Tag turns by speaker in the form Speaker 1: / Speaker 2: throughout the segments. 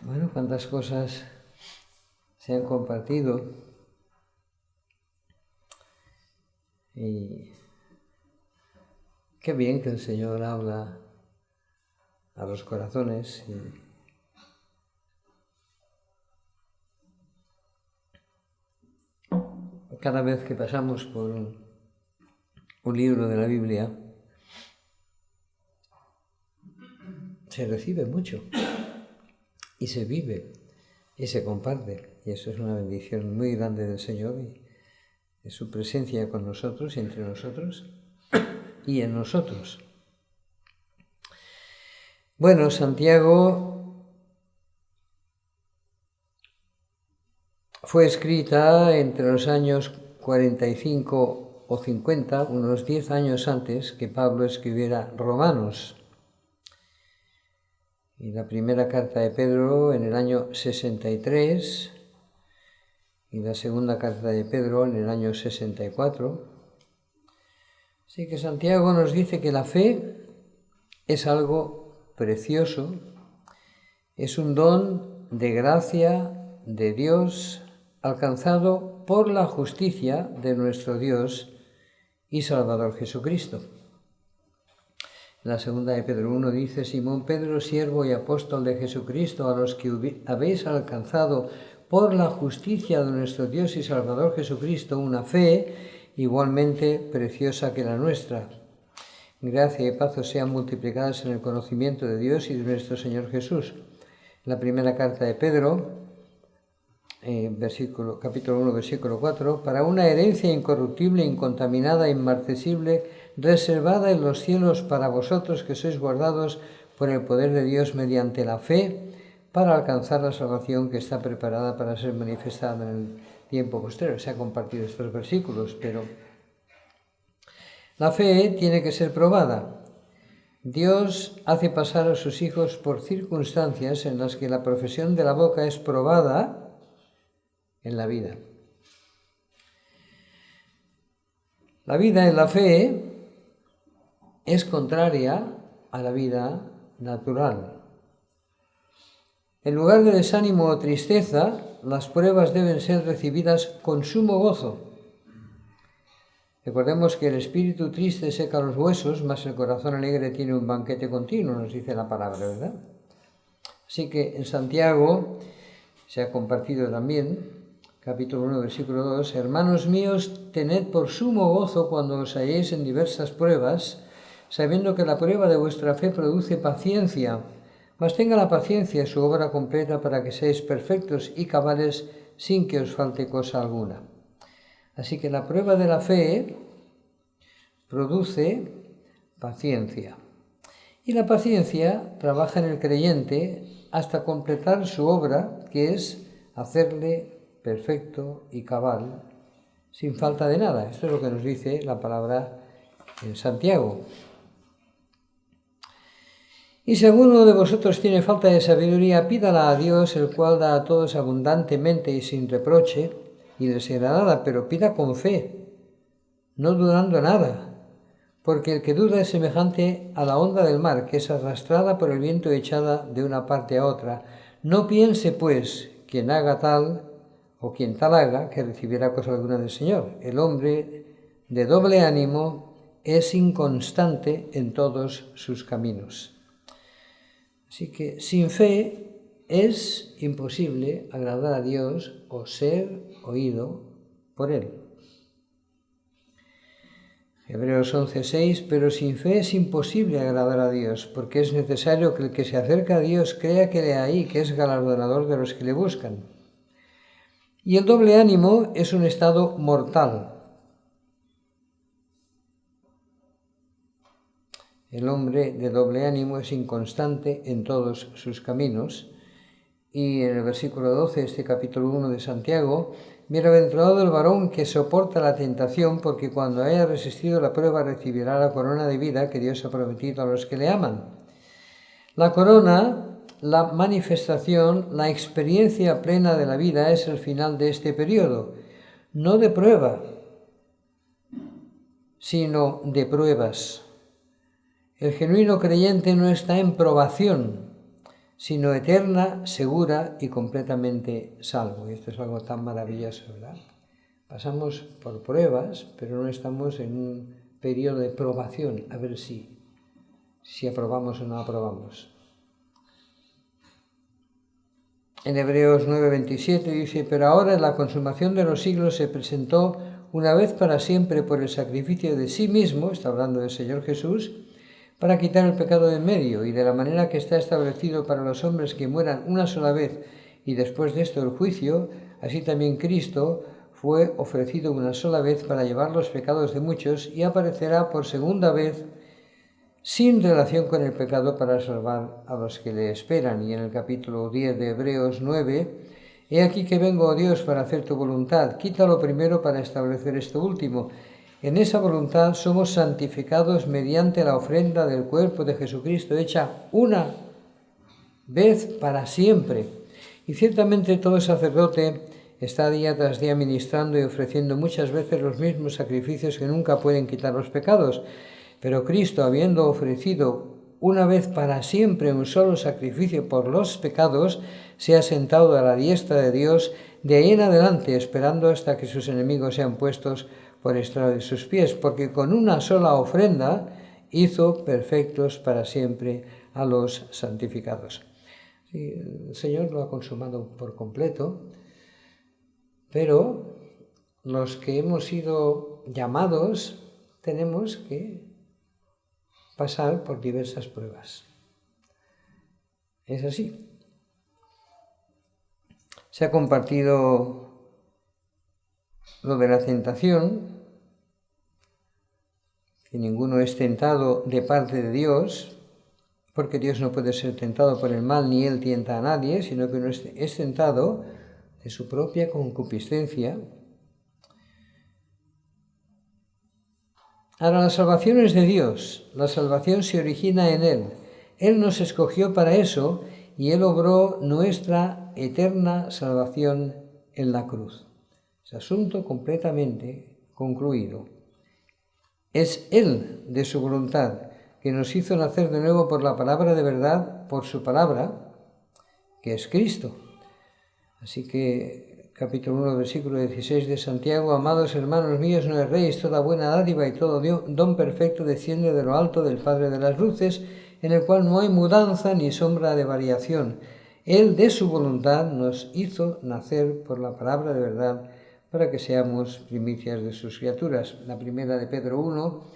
Speaker 1: Bueno, cuántas cosas se han compartido y qué bien que el Señor habla a los corazones y cada vez que pasamos por un libro de la Biblia se recibe mucho y se vive y se comparte, y eso es una bendición muy grande del Señor y de su presencia con nosotros y entre nosotros y en nosotros. Bueno, Santiago fue escrita entre los años 45 o 50, unos 10 años antes que Pablo escribiera Romanos. Y la primera carta de Pedro en el año 63 y la segunda carta de Pedro en el año 64. Así que Santiago nos dice que la fe es algo precioso, es un don de gracia de Dios alcanzado por la justicia de nuestro Dios y Salvador Jesucristo. En la segunda de Pedro 1 dice: Simón Pedro, siervo y apóstol de Jesucristo, a los que habéis alcanzado por la justicia de nuestro Dios y Salvador Jesucristo una fe igualmente preciosa que la nuestra. Gracia y paz os sean multiplicadas en el conocimiento de Dios y de nuestro Señor Jesús. La primera carta de Pedro, capítulo 1, versículo 4, para una herencia incorruptible, incontaminada, inmarcesible, reservada en los cielos para vosotros que sois guardados por el poder de Dios mediante la fe, para alcanzar la salvación que está preparada para ser manifestada en el tiempo posterior. Se han compartido estos versículos, pero la fe tiene que ser probada. Dios hace pasar a sus hijos por circunstancias en las que la profesión de la boca es probada en la vida. La vida en la fe es contraria a la vida natural. En lugar de desánimo o tristeza, las pruebas deben ser recibidas con sumo gozo. Recordemos que el espíritu triste seca los huesos, mas el corazón alegre tiene un banquete continuo, nos dice la palabra, ¿verdad? Así que en Santiago se ha compartido también, capítulo 1, versículo 2, hermanos míos, tened por sumo gozo cuando os halléis en diversas pruebas, sabiendo que la prueba de vuestra fe produce paciencia, mas tenga la paciencia su obra completa para que seáis perfectos y cabales sin que os falte cosa alguna. Así que la prueba de la fe produce paciencia. Y la paciencia trabaja en el creyente hasta completar su obra, que es hacerle perfecto y cabal, sin falta de nada. Esto es lo que nos dice la palabra en Santiago. Y si alguno de vosotros tiene falta de sabiduría, pídala a Dios, el cual da a todos abundantemente y sin reproche, y le será dada, pero pida con fe, no dudando nada, porque el que duda es semejante a la onda del mar, que es arrastrada por el viento y echada de una parte a otra. No piense, pues, quien haga tal o quien tal haga, que recibirá cosa alguna del Señor. El hombre de doble ánimo es inconstante en todos sus caminos. Así que sin fe es imposible agradar a Dios o ser oído por Él. Hebreos 11:6, pero sin fe es imposible agradar a Dios, porque es necesario que el que se acerca a Dios crea que le hay, que es galardonador de los que le buscan. Y el doble ánimo es un estado mortal. El hombre de doble ánimo es inconstante en todos sus caminos. Y en el versículo 12, este capítulo 1 de Santiago, bienaventurado el varón que soporta la tentación, porque cuando haya resistido la prueba recibirá la corona de vida que Dios ha prometido a los que le aman. La corona, la manifestación, la experiencia plena de la vida es el final de este periodo, no de prueba, sino de pruebas. El genuino creyente no está en probación, sino eterna, segura y completamente salvo. Y esto es algo tan maravilloso, ¿verdad? Pasamos por pruebas, pero no estamos en un periodo de probación, a ver si aprobamos o no aprobamos. En Hebreos 9:27 dice: pero ahora en la consumación de los siglos se presentó una vez para siempre por el sacrificio de sí mismo, está hablando del Señor Jesús, para quitar el pecado de en medio, y de la manera que está establecido para los hombres que mueran una sola vez y después de esto el juicio, así también Cristo fue ofrecido una sola vez para llevar los pecados de muchos y aparecerá por segunda vez sin relación con el pecado para salvar a los que le esperan. Y en el capítulo 10 de Hebreos 9, he aquí que vengo, oh Dios, para hacer tu voluntad. Quítalo primero para establecer esto último. En esa voluntad somos santificados mediante la ofrenda del cuerpo de Jesucristo, hecha una vez para siempre. Y ciertamente todo sacerdote está día tras día ministrando y ofreciendo muchas veces los mismos sacrificios que nunca pueden quitar los pecados. Pero Cristo, habiendo ofrecido una vez para siempre un solo sacrificio por los pecados, se ha sentado a la diestra de Dios de ahí en adelante, esperando hasta que sus enemigos sean puestos por estrado de sus pies, porque con una sola ofrenda hizo perfectos para siempre a los santificados. Sí, el Señor lo ha consumado por completo, pero los que hemos sido llamados tenemos que pasar por diversas pruebas. Es así. Se ha compartido lo de la tentación, que ninguno es tentado de parte de Dios, porque Dios no puede ser tentado por el mal, ni Él tienta a nadie, sino que uno es tentado de su propia concupiscencia. Ahora, la salvación es de Dios, la salvación se origina en Él. Él nos escogió para eso y Él obró nuestra eterna salvación en la cruz. Es asunto completamente concluido. Es Él, de su voluntad, que nos hizo nacer de nuevo por la palabra de verdad, por su palabra, que es Cristo. Así que, capítulo 1, versículo 16 de Santiago: amados hermanos míos, no erréis, toda buena dádiva y todo don perfecto desciende de lo alto del Padre de las luces, en el cual no hay mudanza ni sombra de variación. Él, de su voluntad, nos hizo nacer por la palabra de verdad, para que seamos primicias de sus criaturas. La primera de Pedro 1,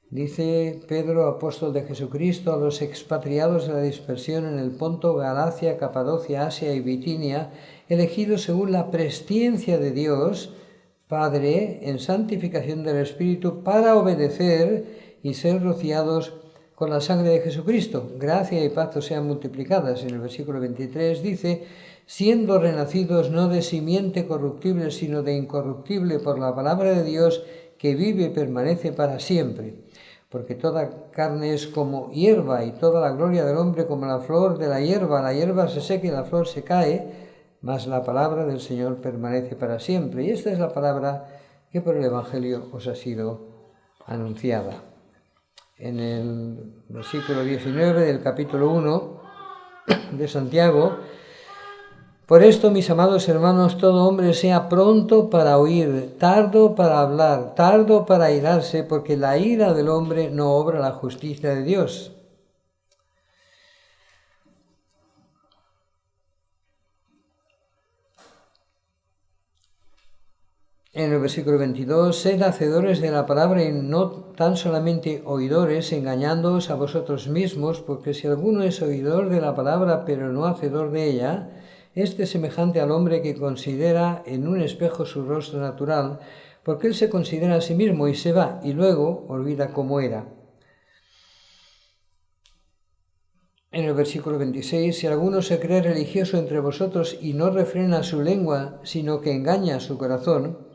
Speaker 1: dice Pedro, apóstol de Jesucristo, a los expatriados de la dispersión en el Ponto, Galacia, Capadocia, Asia y Bitinia, elegidos según la presciencia de Dios, Padre, en santificación del Espíritu, para obedecer y ser rociados con la sangre de Jesucristo. Gracia y paz os sean multiplicadas. En el versículo 23 dice: siendo renacidos no de simiente corruptible, sino de incorruptible, por la palabra de Dios, que vive y permanece para siempre. Porque toda carne es como hierba, y toda la gloria del hombre como la flor de la hierba se seca y la flor se cae, mas la palabra del Señor permanece para siempre. Y esta es la palabra que por el Evangelio os ha sido anunciada. En el versículo 19 del capítulo 1 de Santiago: por esto, mis amados hermanos, todo hombre sea pronto para oír, tardo para hablar, tardo para airarse, porque la ira del hombre no obra la justicia de Dios. En el versículo 22, sed hacedores de la palabra y no tan solamente oidores, engañándoos a vosotros mismos, porque si alguno es oidor de la palabra, pero no hacedor de ella, este es semejante al hombre que considera en un espejo su rostro natural, porque él se considera a sí mismo y se va, y luego olvida cómo era. En el versículo 26, si alguno se cree religioso entre vosotros y no refrena su lengua, sino que engaña su corazón,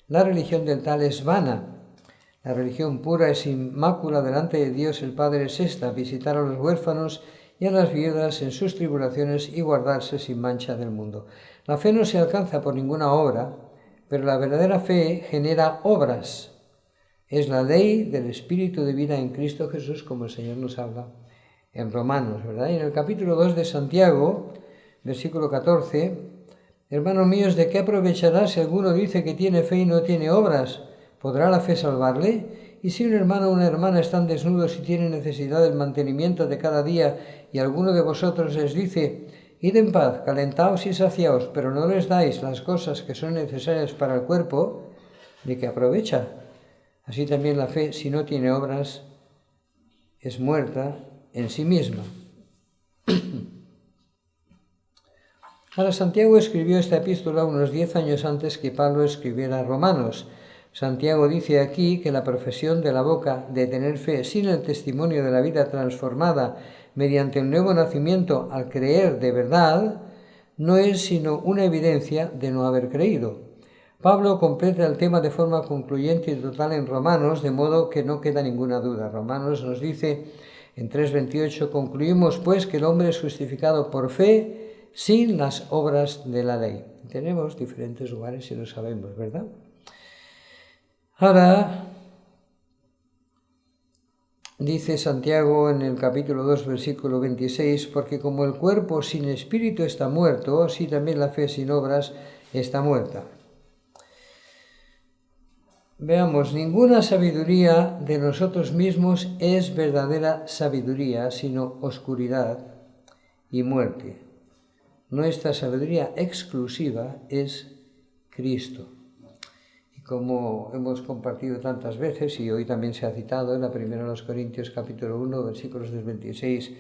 Speaker 1: la religión del tal es vana. La religión pura es sin mácula delante de Dios el Padre es esta: visitar a los huérfanos y a las viudas en sus tribulaciones y guardarse sin mancha del mundo. La fe no se alcanza por ninguna obra, pero la verdadera fe genera obras. Es la ley del Espíritu de vida en Cristo Jesús, como el Señor nos habla en Romanos, ¿verdad? Y en el capítulo 2 de Santiago, versículo 14, hermanos míos, ¿de qué aprovechará si alguno dice que tiene fe y no tiene obras? ¿Podrá la fe salvarle? Y si un hermano o una hermana están desnudos y tienen necesidad del mantenimiento de cada día, y alguno de vosotros les dice, id en paz, calentaos y saciaos, pero no les dais las cosas que son necesarias para el cuerpo, ¿de qué aprovecha? Así también la fe, si no tiene obras, es muerta en sí misma. Ahora, Santiago escribió esta epístola unos 10 años antes que Pablo escribiera Romanos. Santiago dice aquí que la profesión de la boca de tener fe sin el testimonio de la vida transformada mediante un nuevo nacimiento al creer de verdad no es sino una evidencia de no haber creído. Pablo completa el tema de forma concluyente y total en Romanos, de modo que no queda ninguna duda. Romanos nos dice en 3:28, concluimos pues que el hombre es justificado por fe sin las obras de la ley. Tenemos diferentes lugares y lo sabemos, ¿verdad? Ahora, dice Santiago en el capítulo 2, versículo 26, porque como el cuerpo sin espíritu está muerto, así también la fe sin obras está muerta. Veamos, ninguna sabiduría de nosotros mismos es verdadera sabiduría, sino oscuridad y muerte. Nuestra sabiduría exclusiva es Cristo. Y como hemos compartido tantas veces, y hoy también se ha citado en la primera de los Corintios capítulo 1, versículos del 26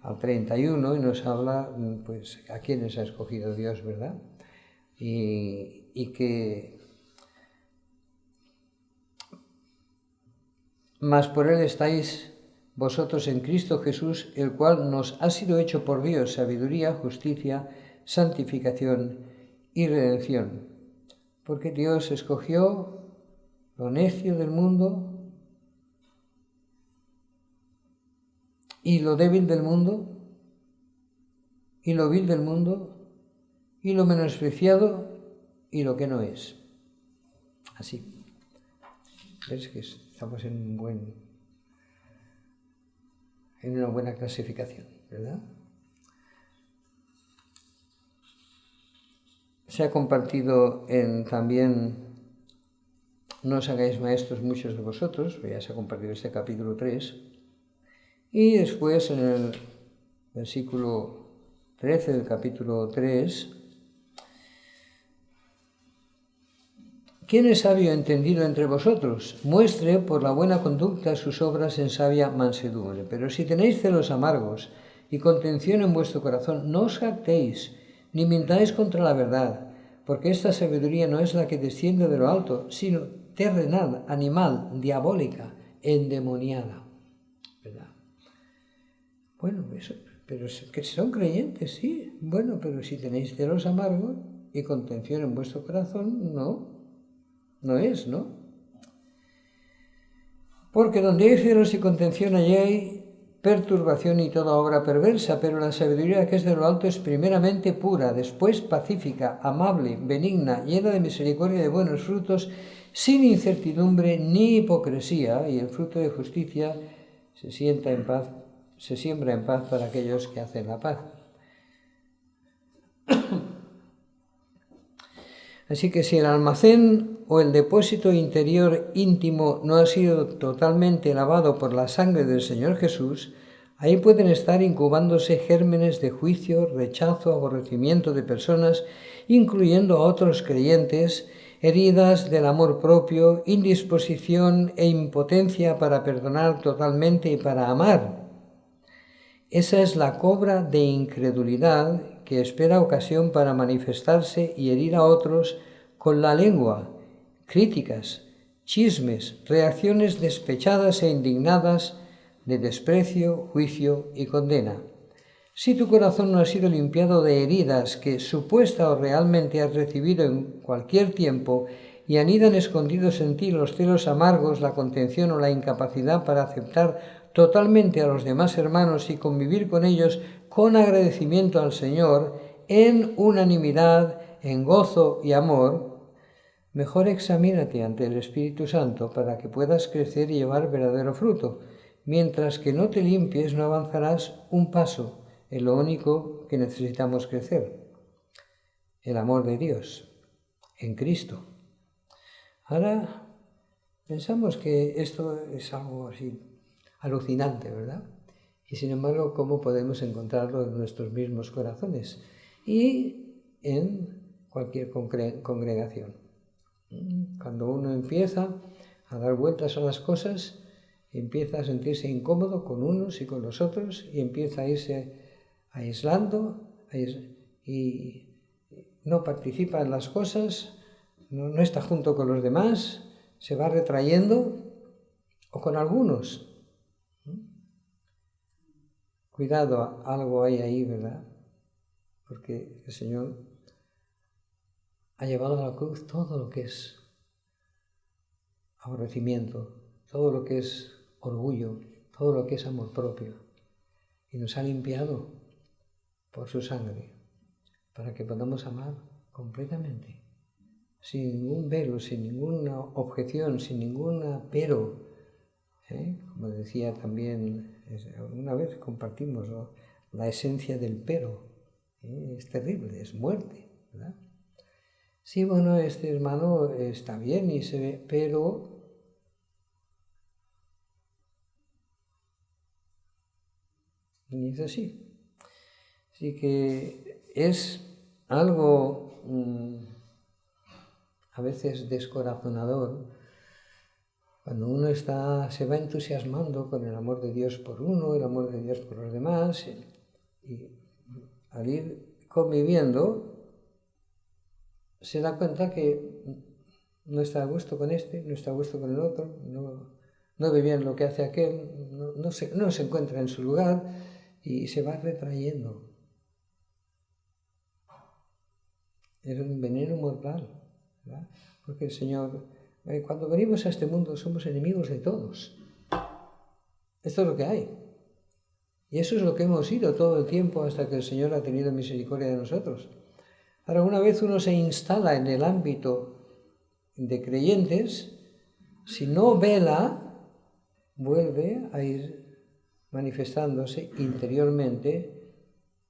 Speaker 1: al 31, y nos habla, pues, a quiénes ha escogido Dios, ¿verdad? Y que mas por él estáis vosotros en Cristo Jesús, el cual nos ha sido hecho por Dios sabiduría, justicia, santificación y redención. Porque Dios escogió lo necio del mundo y lo débil del mundo y lo vil del mundo y lo menospreciado y lo que no es. Así. ¿Ves que estamos en una buena clasificación, ¿verdad? Se ha compartido también, no os hagáis maestros muchos de vosotros, ya se ha compartido este capítulo 3, y después en el versículo 13 del capítulo 3, ¿quién es sabio y entendido entre vosotros? Muestre por la buena conducta sus obras en sabia mansedumbre. Pero si tenéis celos amargos y contención en vuestro corazón, no os jactéis, ni mintáis contra la verdad, porque esta sabiduría no es la que desciende de lo alto, sino terrenal, animal, diabólica, endemoniada. ¿Verdad? Bueno, pero que son creyentes, sí. Bueno, pero si tenéis celos amargos y contención en vuestro corazón, no es, ¿no? Porque donde hay celos y contención, allí hay perturbación y toda obra perversa, pero la sabiduría que es de lo alto es primeramente pura, después pacífica, amable, benigna, llena de misericordia y de buenos frutos, sin incertidumbre ni hipocresía, y el fruto de justicia se siembra en paz para aquellos que hacen la paz. Así que si el almacén o el depósito interior íntimo no ha sido totalmente lavado por la sangre del Señor Jesús, ahí pueden estar incubándose gérmenes de juicio, rechazo, aborrecimiento de personas, incluyendo a otros creyentes, heridas del amor propio, indisposición e impotencia para perdonar totalmente y para amar. Esa es la cobra de incredulidad que espera ocasión para manifestarse y herir a otros con la lengua, críticas, chismes, reacciones despechadas e indignadas de desprecio, juicio y condena. Si tu corazón no ha sido limpiado de heridas que supuesta o realmente has recibido en cualquier tiempo y anidan escondidos en ti los celos amargos, la contención o la incapacidad para aceptar totalmente a los demás hermanos y convivir con ellos con agradecimiento al Señor, en unanimidad, en gozo y amor, mejor examínate ante el Espíritu Santo para que puedas crecer y llevar verdadero fruto. Mientras que no te limpies, no avanzarás un paso en lo único que necesitamos crecer, el amor de Dios, en Cristo. Ahora pensamos que esto es algo así alucinante, ¿verdad? Y sin embargo, ¿cómo podemos encontrarlo en nuestros mismos corazones y en cualquier congregación? Cuando uno empieza a dar vueltas a las cosas, empieza a sentirse incómodo con unos y con los otros y empieza a irse aislando y no participa en las cosas, no está junto con los demás, se va retrayendo o con algunos. Cuidado, algo hay ahí, ¿verdad? Porque el Señor ha llevado a la cruz todo lo que es aborrecimiento, todo lo que es orgullo, todo lo que es amor propio. Y nos ha limpiado por su sangre para que podamos amar completamente, sin ningún velo, sin ninguna objeción, sin ninguna pero. Como decía también, una vez compartimos, ¿no?, la esencia del pero. Es terrible, es muerte, ¿verdad? Sí, bueno, este hermano está bien y se ve, pero y es así. Así que es algo a veces descorazonador cuando uno se va entusiasmando con el amor de Dios por uno, el amor de Dios por los demás, y al ir conviviendo se da cuenta que no está a gusto con este, no está a gusto con el otro, no ve bien lo que hace aquel, no se encuentra en su lugar y se va retrayendo. Es un veneno mortal, ¿verdad? Porque el Señor, cuando venimos a este mundo somos enemigos de todos. Esto es lo que hay. Y eso es lo que hemos sido todo el tiempo hasta que el Señor ha tenido misericordia de nosotros. Ahora, una vez uno se instala en el ámbito de creyentes, si no vela, vuelve a ir manifestándose interiormente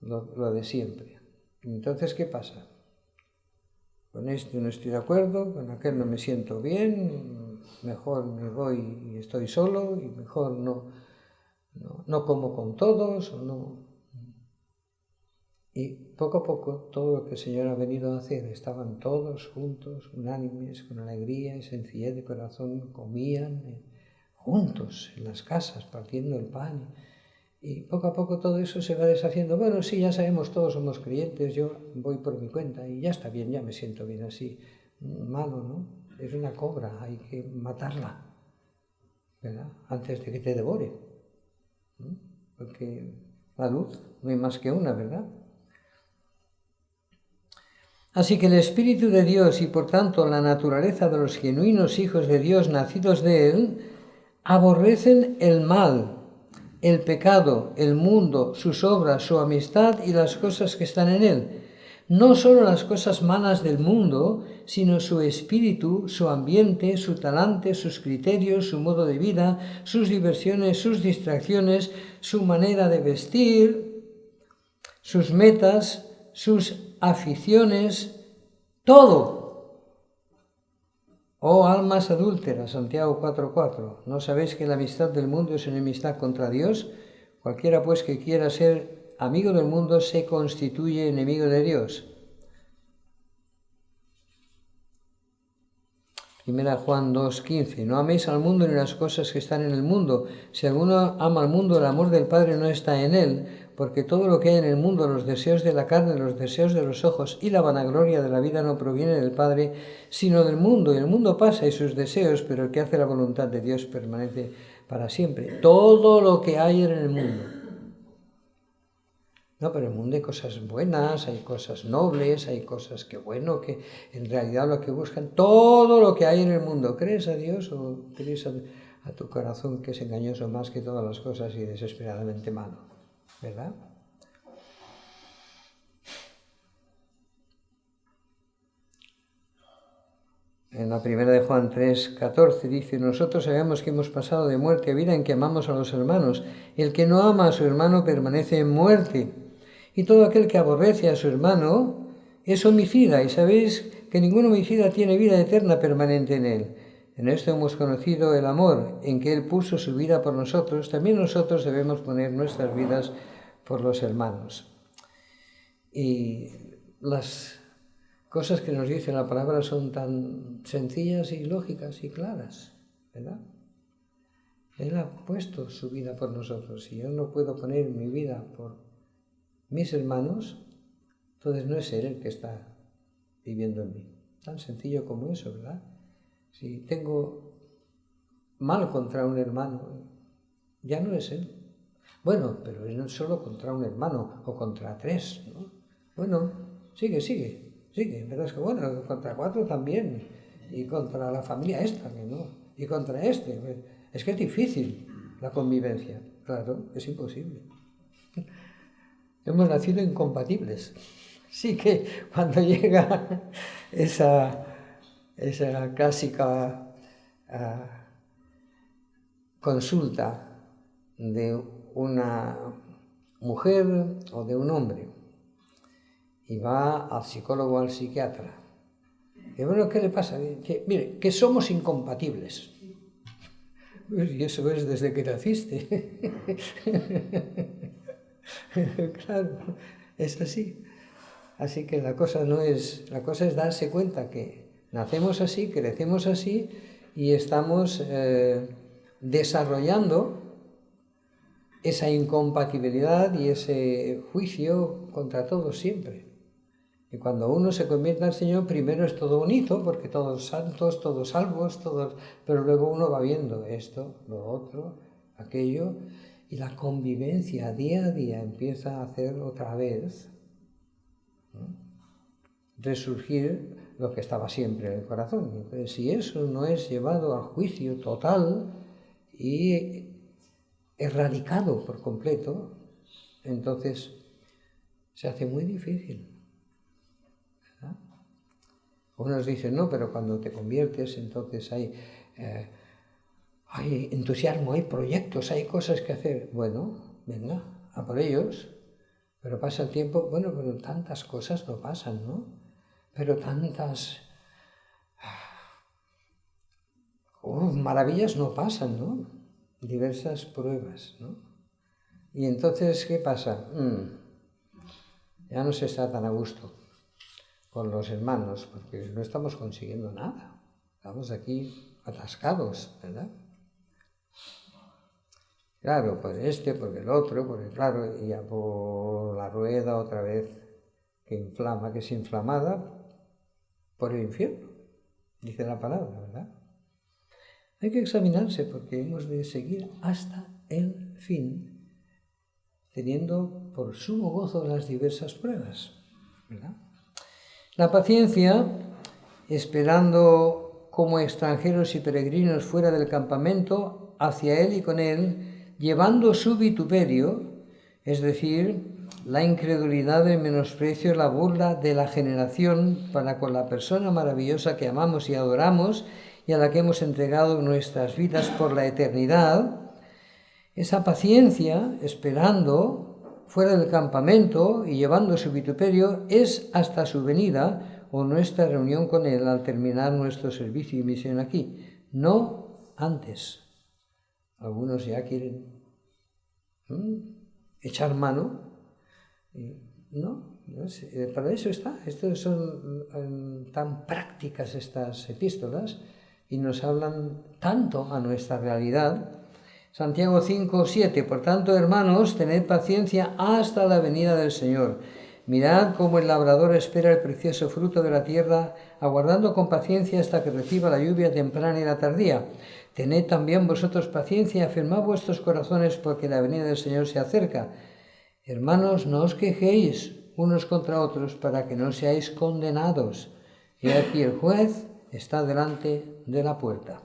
Speaker 1: lo de siempre. Entonces, ¿qué pasa? Con este no estoy de acuerdo, con aquel no me siento bien, mejor me voy y estoy solo, y mejor no como con todos, o no. Y poco a poco todo lo que el Señor ha venido a hacer, estaban todos juntos, unánimes, con alegría y sencillez de corazón, comían juntos en las casas, partiendo el pan. Y poco a poco todo eso se va deshaciendo. Bueno, sí, ya sabemos, todos somos creyentes, yo voy por mi cuenta y ya está bien, ya me siento bien así. Malo, ¿no? Es una cobra, hay que matarla, ¿verdad? Antes de que te devore. Porque la luz no hay más que una, ¿verdad? Así que el Espíritu de Dios y por tanto la naturaleza de los genuinos hijos de Dios nacidos de Él, aborrecen el mal, el pecado, el mundo, sus obras, su amistad y las cosas que están en él. No solo las cosas malas del mundo, sino su espíritu, su ambiente, su talante, sus criterios, su modo de vida, sus diversiones, sus distracciones, su manera de vestir, sus metas, sus aficiones, todo. Oh almas adúlteras, Santiago 4:4, ¿no sabéis que la amistad del mundo es enemistad contra Dios? Cualquiera pues que quiera ser amigo del mundo se constituye enemigo de Dios. 1 Juan 2:15, no améis al mundo ni las cosas que están en el mundo. Si alguno ama al mundo, el amor del Padre no está en él, porque todo lo que hay en el mundo, los deseos de la carne, los deseos de los ojos y la vanagloria de la vida no proviene del Padre, sino del mundo. Y el mundo pasa y sus deseos, pero el que hace la voluntad de Dios permanece para siempre. Todo lo que hay en el mundo. No, pero en el mundo hay cosas buenas, hay cosas nobles, hay cosas que en realidad lo que buscan, todo lo que hay en el mundo. ¿Crees a Dios o crees a tu corazón que es engañoso más que todas las cosas y desesperadamente malo? ¿Verdad? en la primera de Juan 3:14 dice: nosotros sabemos que hemos pasado de muerte a vida en que amamos a los hermanos. El que no ama a su hermano permanece en muerte. Y todo aquel que aborrece a su hermano es homicida. Y sabéis que ningún homicida tiene vida eterna permanente en él. En esto hemos conocido el amor, en que Él puso su vida por nosotros. También nosotros debemos poner nuestras vidas por los hermanos. Y las cosas que nos dice la palabra son tan sencillas y lógicas y claras, ¿verdad? Él ha puesto su vida por nosotros. Si yo no puedo poner mi vida por mis hermanos, entonces no es Él el que está viviendo en mí. Tan sencillo como eso, ¿verdad? Si tengo mal contra un hermano, ya no es Él. Bueno, pero es no solo contra un hermano o contra 3, ¿no? Bueno, sigue. Pero es que bueno, contra 4 también. Y contra la familia esta, que no. Y contra este. Es que es difícil la convivencia. Claro, es imposible. Hemos nacido incompatibles. Sí que cuando llega esa clásica consulta de una mujer o de un hombre y va al psicólogo o al psiquiatra. Y bueno, ¿qué le pasa? Mire, que somos incompatibles. Y eso es desde que naciste. Claro, es así. Así que la cosa es darse cuenta que nacemos así, crecemos así y estamos desarrollando esa incompatibilidad y ese juicio contra todos siempre. Y cuando uno se convierte al Señor, primero es todo bonito, porque todos santos, todos salvos, pero luego uno va viendo esto, lo otro, aquello, y la convivencia día a día empieza a hacer otra vez, ¿no?, resurgir lo que estaba siempre en el corazón. Entonces, si eso no es llevado al juicio total y erradicado por completo, entonces se hace muy difícil. ¿Verdad? Unos dicen, no, pero cuando te conviertes, entonces hay entusiasmo, hay proyectos, hay cosas que hacer. Bueno, venga, a por ellos. Pero pasa el tiempo, bueno, pero tantas cosas no pasan, ¿no? Pero tantas maravillas no pasan, ¿no? Diversas pruebas, ¿no? Y entonces, ¿qué pasa? Ya no se está tan a gusto con los hermanos, porque no estamos consiguiendo nada. Estamos aquí atascados, ¿verdad? Claro, por porque el otro, porque claro, y ya por la rueda otra vez que inflama, que es inflamada por el infierno, dice la palabra, ¿verdad? Hay que examinarse porque hemos de seguir hasta el fin, teniendo por sumo gozo las diversas pruebas, ¿verdad? La paciencia, esperando como extranjeros y peregrinos fuera del campamento, hacia él y con él, llevando su vituperio, es decir, la incredulidad, el menosprecio, la burla de la generación para con la persona maravillosa que amamos y adoramos y a la que hemos entregado nuestras vidas por la eternidad. Esa paciencia, esperando fuera del campamento y llevando su vituperio, es hasta su venida o nuestra reunión con Él al terminar nuestro servicio y misión aquí, no antes. Algunos ya quieren echar mano. No, para eso está. Estos son tan prácticas estas epístolas y nos hablan tanto a nuestra realidad. Santiago 5:7, por tanto, hermanos, tened paciencia hasta la venida del Señor. Mirad cómo el labrador espera el precioso fruto de la tierra, aguardando con paciencia hasta que reciba la lluvia temprana y la tardía. Tened también vosotros paciencia y afirmad vuestros corazones, porque la venida del Señor se acerca. Hermanos, no os quejéis unos contra otros para que no seáis condenados. Y aquí el juez está delante de la puerta.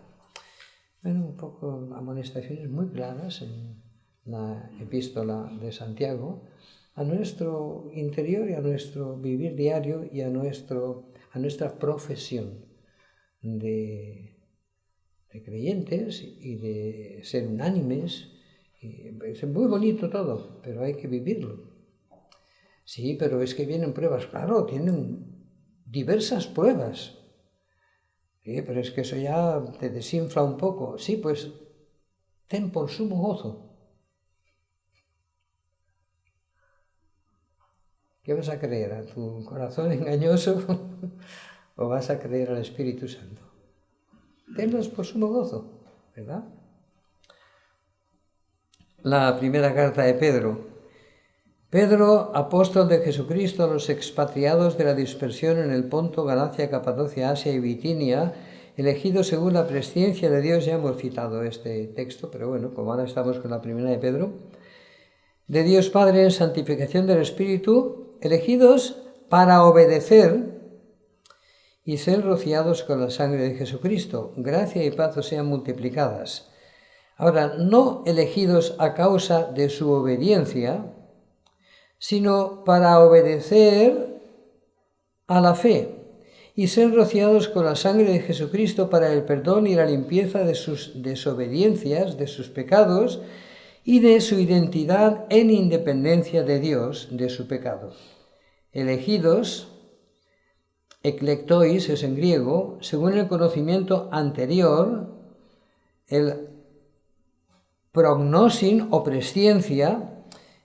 Speaker 1: Bueno, un poco amonestaciones muy claras en la epístola de Santiago a nuestro interior y a nuestro vivir diario y a nuestra profesión de creyentes y de ser unánimes. Es muy bonito todo, pero hay que vivirlo. Sí, pero es que vienen pruebas, claro, tienen diversas pruebas. Sí, pero es que eso ya te desinfla un poco. Sí, pues ten por sumo gozo. ¿Qué vas a creer? ¿A tu corazón engañoso o vas a creer al Espíritu Santo? Tenlos por sumo gozo, ¿verdad? La primera carta de Pedro. Pedro, apóstol de Jesucristo a los expatriados de la dispersión en el Ponto, Galacia, Capadocia, Asia y Bitinia, elegidos según la presciencia de Dios. Ya hemos citado este texto, pero bueno, como ahora estamos con la primera de Pedro. De Dios Padre en santificación del Espíritu, elegidos para obedecer y ser rociados con la sangre de Jesucristo. Gracia y paz os sean multiplicadas. Ahora, no elegidos a causa de su obediencia, sino para obedecer a la fe y ser rociados con la sangre de Jesucristo para el perdón y la limpieza de sus desobediencias, de sus pecados y de su identidad en independencia de Dios, de su pecado. Elegidos, eklektois es en griego, según el conocimiento anterior, el prognosin o presciencia,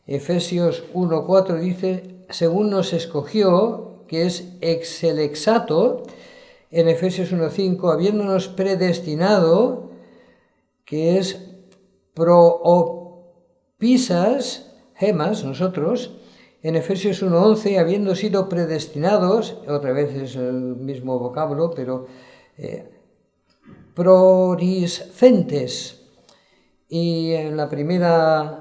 Speaker 1: Efesios 1:4 dice, según nos escogió, que es exelexato, en Efesios 1:5, habiéndonos predestinado, que es proopisas, gemas, nosotros, en Efesios 1:11, habiendo sido predestinados, otra vez es el mismo vocablo, pero proriscentes, y en la primera,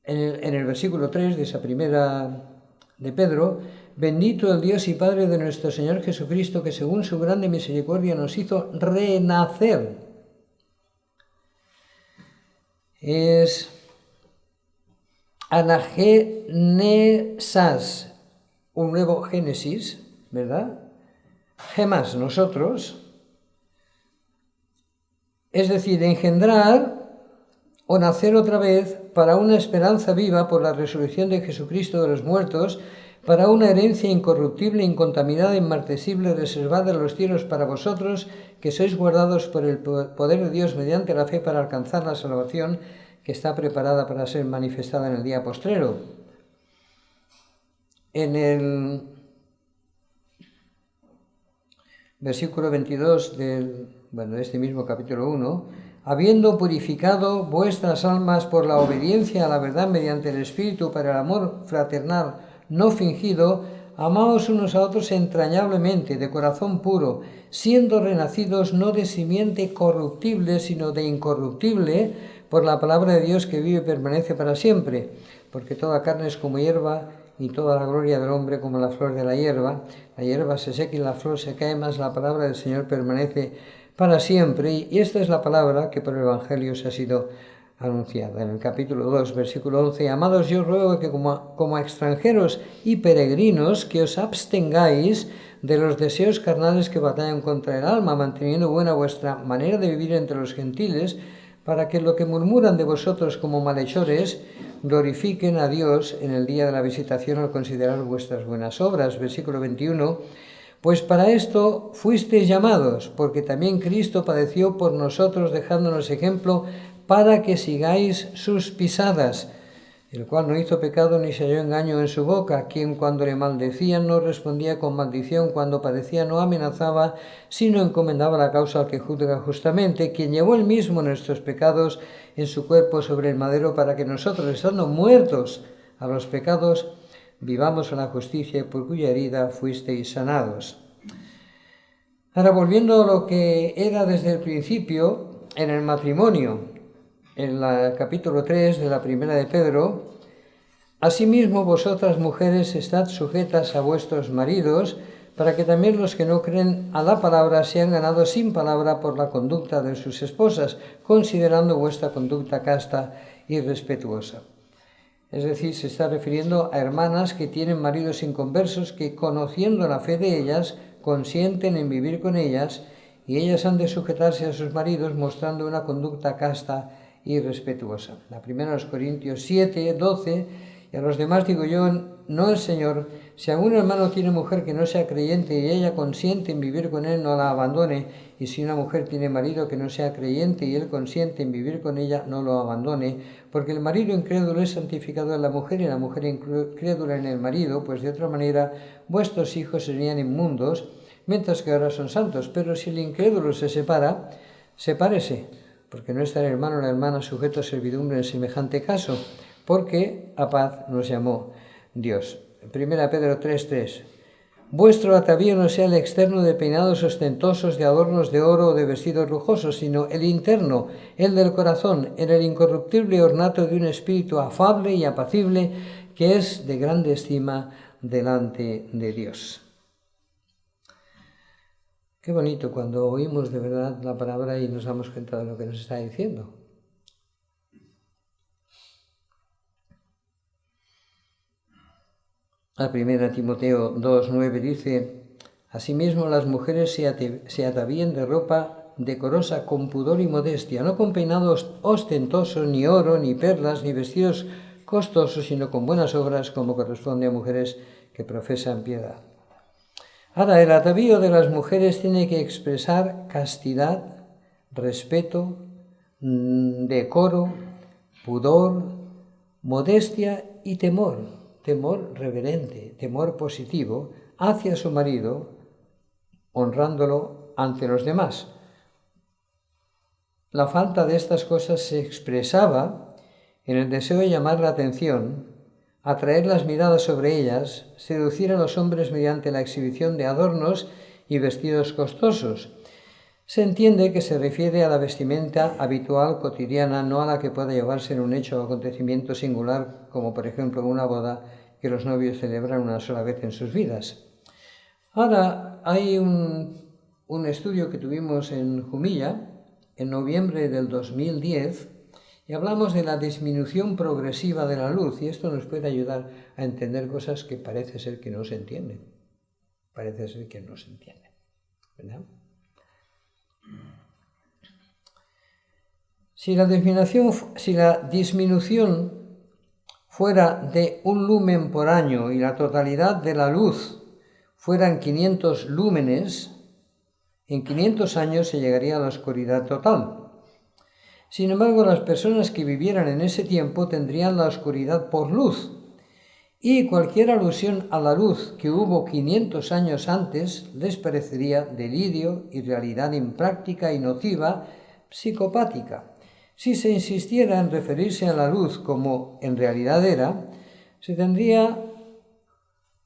Speaker 1: en el versículo 3 de esa primera de Pedro, bendito el Dios y Padre de nuestro Señor Jesucristo, que según su grande misericordia nos hizo renacer. Es anagenesas, un nuevo Génesis, ¿verdad? Gemas, nosotros. Es decir, engendrar o nacer otra vez para una esperanza viva por la resurrección de Jesucristo de los muertos, para una herencia incorruptible, incontaminada, inmarcesible, reservada en los cielos para vosotros, que sois guardados por el poder de Dios mediante la fe para alcanzar la salvación que está preparada para ser manifestada en el día postrero. En el versículo 22 de este mismo capítulo 1, habiendo purificado vuestras almas por la obediencia a la verdad mediante el Espíritu para el amor fraternal no fingido, amaos unos a otros entrañablemente, de corazón puro, siendo renacidos no de simiente corruptible, sino de incorruptible, por la palabra de Dios que vive y permanece para siempre, porque toda carne es como hierba, y toda la gloria del hombre como la flor de la hierba. La hierba se seca y la flor se cae, mas la palabra del Señor permanece para siempre. Y esta es la palabra que por el Evangelio se ha sido anunciada. En el capítulo 2, versículo 11, amados, yo ruego que como extranjeros y peregrinos, que os abstengáis de los deseos carnales que batallan contra el alma, manteniendo buena vuestra manera de vivir entre los gentiles, para que lo que murmuran de vosotros como malhechores glorifiquen a Dios en el día de la visitación al considerar vuestras buenas obras. Versículo 21, pues para esto fuisteis llamados, porque también Cristo padeció por nosotros, dejándonos ejemplo para que sigáis sus pisadas, el cual no hizo pecado ni se halló engaño en su boca, quien cuando le maldecían no respondía con maldición, cuando padecía no amenazaba, sino encomendaba la causa al que juzga justamente, quien llevó él mismo nuestros pecados en su cuerpo sobre el madero, para que nosotros, estando muertos a los pecados, vivamos en la justicia, por cuya herida fuisteis sanados. Ahora, volviendo a lo que era desde el principio, en el matrimonio, en el capítulo 3 de la primera de Pedro, asimismo vosotras mujeres estad sujetas a vuestros maridos, para que también los que no creen a la palabra sean ganados sin palabra por la conducta de sus esposas, considerando vuestra conducta casta y respetuosa. Es decir, se está refiriendo a hermanas que tienen maridos inconversos, que conociendo la fe de ellas, consienten en vivir con ellas y ellas han de sujetarse a sus maridos mostrando una conducta casta y respetuosa. La primera a los Corintios 7, 12, y a los demás digo yo, no el Señor, si algún hermano tiene mujer que no sea creyente y ella consiente en vivir con él, no la abandone, y si una mujer tiene marido que no sea creyente y él consiente en vivir con ella, no lo abandone, porque el marido incrédulo es santificado en la mujer y la mujer incrédula en el marido, pues de otra manera vuestros hijos serían inmundos, mientras que ahora son santos. Pero si el incrédulo se separa, sepárese, porque no está el hermano o la hermana sujeto a servidumbre en semejante caso, porque a paz nos llamó Dios. 1 Pedro 3:3. Vuestro atavío no sea el externo de peinados ostentosos, de adornos de oro o de vestidos lujosos, sino el interno, el del corazón, en el incorruptible ornato de un espíritu afable y apacible, que es de grande estima delante de Dios. Qué bonito cuando oímos de verdad la palabra y nos damos cuenta de lo que nos está diciendo. La primera Timoteo 2:9 dice: asimismo las mujeres se atavíen de ropa decorosa con pudor y modestia, no con peinados ostentosos, ni oro, ni perlas, ni vestidos costosos, sino con buenas obras, como corresponde a mujeres que profesan piedad. Ahora, el atavío de las mujeres tiene que expresar castidad, respeto, decoro, pudor, modestia y temor. Temor reverente, temor positivo hacia su marido, honrándolo ante los demás. La falta de estas cosas se expresaba en el deseo de llamar la atención, atraer las miradas sobre ellas, seducir a los hombres mediante la exhibición de adornos y vestidos costosos. Se entiende que se refiere a la vestimenta habitual, cotidiana, no a la que pueda llevarse en un hecho o acontecimiento singular, como por ejemplo una boda que los novios celebran una sola vez en sus vidas. Ahora hay un estudio que tuvimos en Jumilla, en noviembre del 2010, y hablamos de la disminución progresiva de la luz, y esto nos puede ayudar a entender cosas que parece ser que no se entienden. Parece ser que no se entienden, ¿verdad? Si la disminución fuera de 1 lumen por año y la totalidad de la luz fueran 500 lúmenes, en 500 años se llegaría a la oscuridad total. Sin embargo, las personas que vivieran en ese tiempo tendrían la oscuridad por luz, y cualquier alusión a la luz que hubo 500 años antes les parecería delirio y realidad impráctica y nociva, psicopática. Si se insistiera en referirse a la luz como en realidad era, se tendría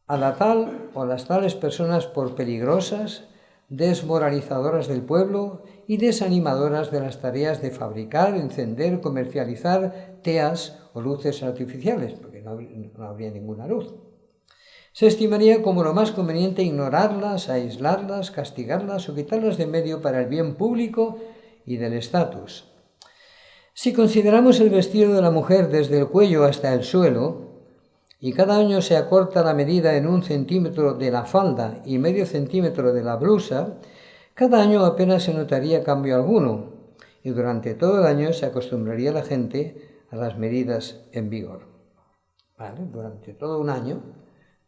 Speaker 1: a la tal o las tales personas por peligrosas, desmoralizadoras del pueblo y desanimadoras de las tareas de fabricar, encender, comercializar teas o luces artificiales, porque no habría ninguna luz. Se estimaría como lo más conveniente ignorarlas, aislarlas, castigarlas o quitarlas de medio para el bien público y del estatus. Si consideramos el vestido de la mujer desde el cuello hasta el suelo, y cada año se acorta la medida en 1 centímetro de la falda y medio centímetro de la blusa, cada año apenas se notaría cambio alguno, y durante todo el año se acostumbraría la gente a las medidas en vigor. ¿Vale? Durante todo un año,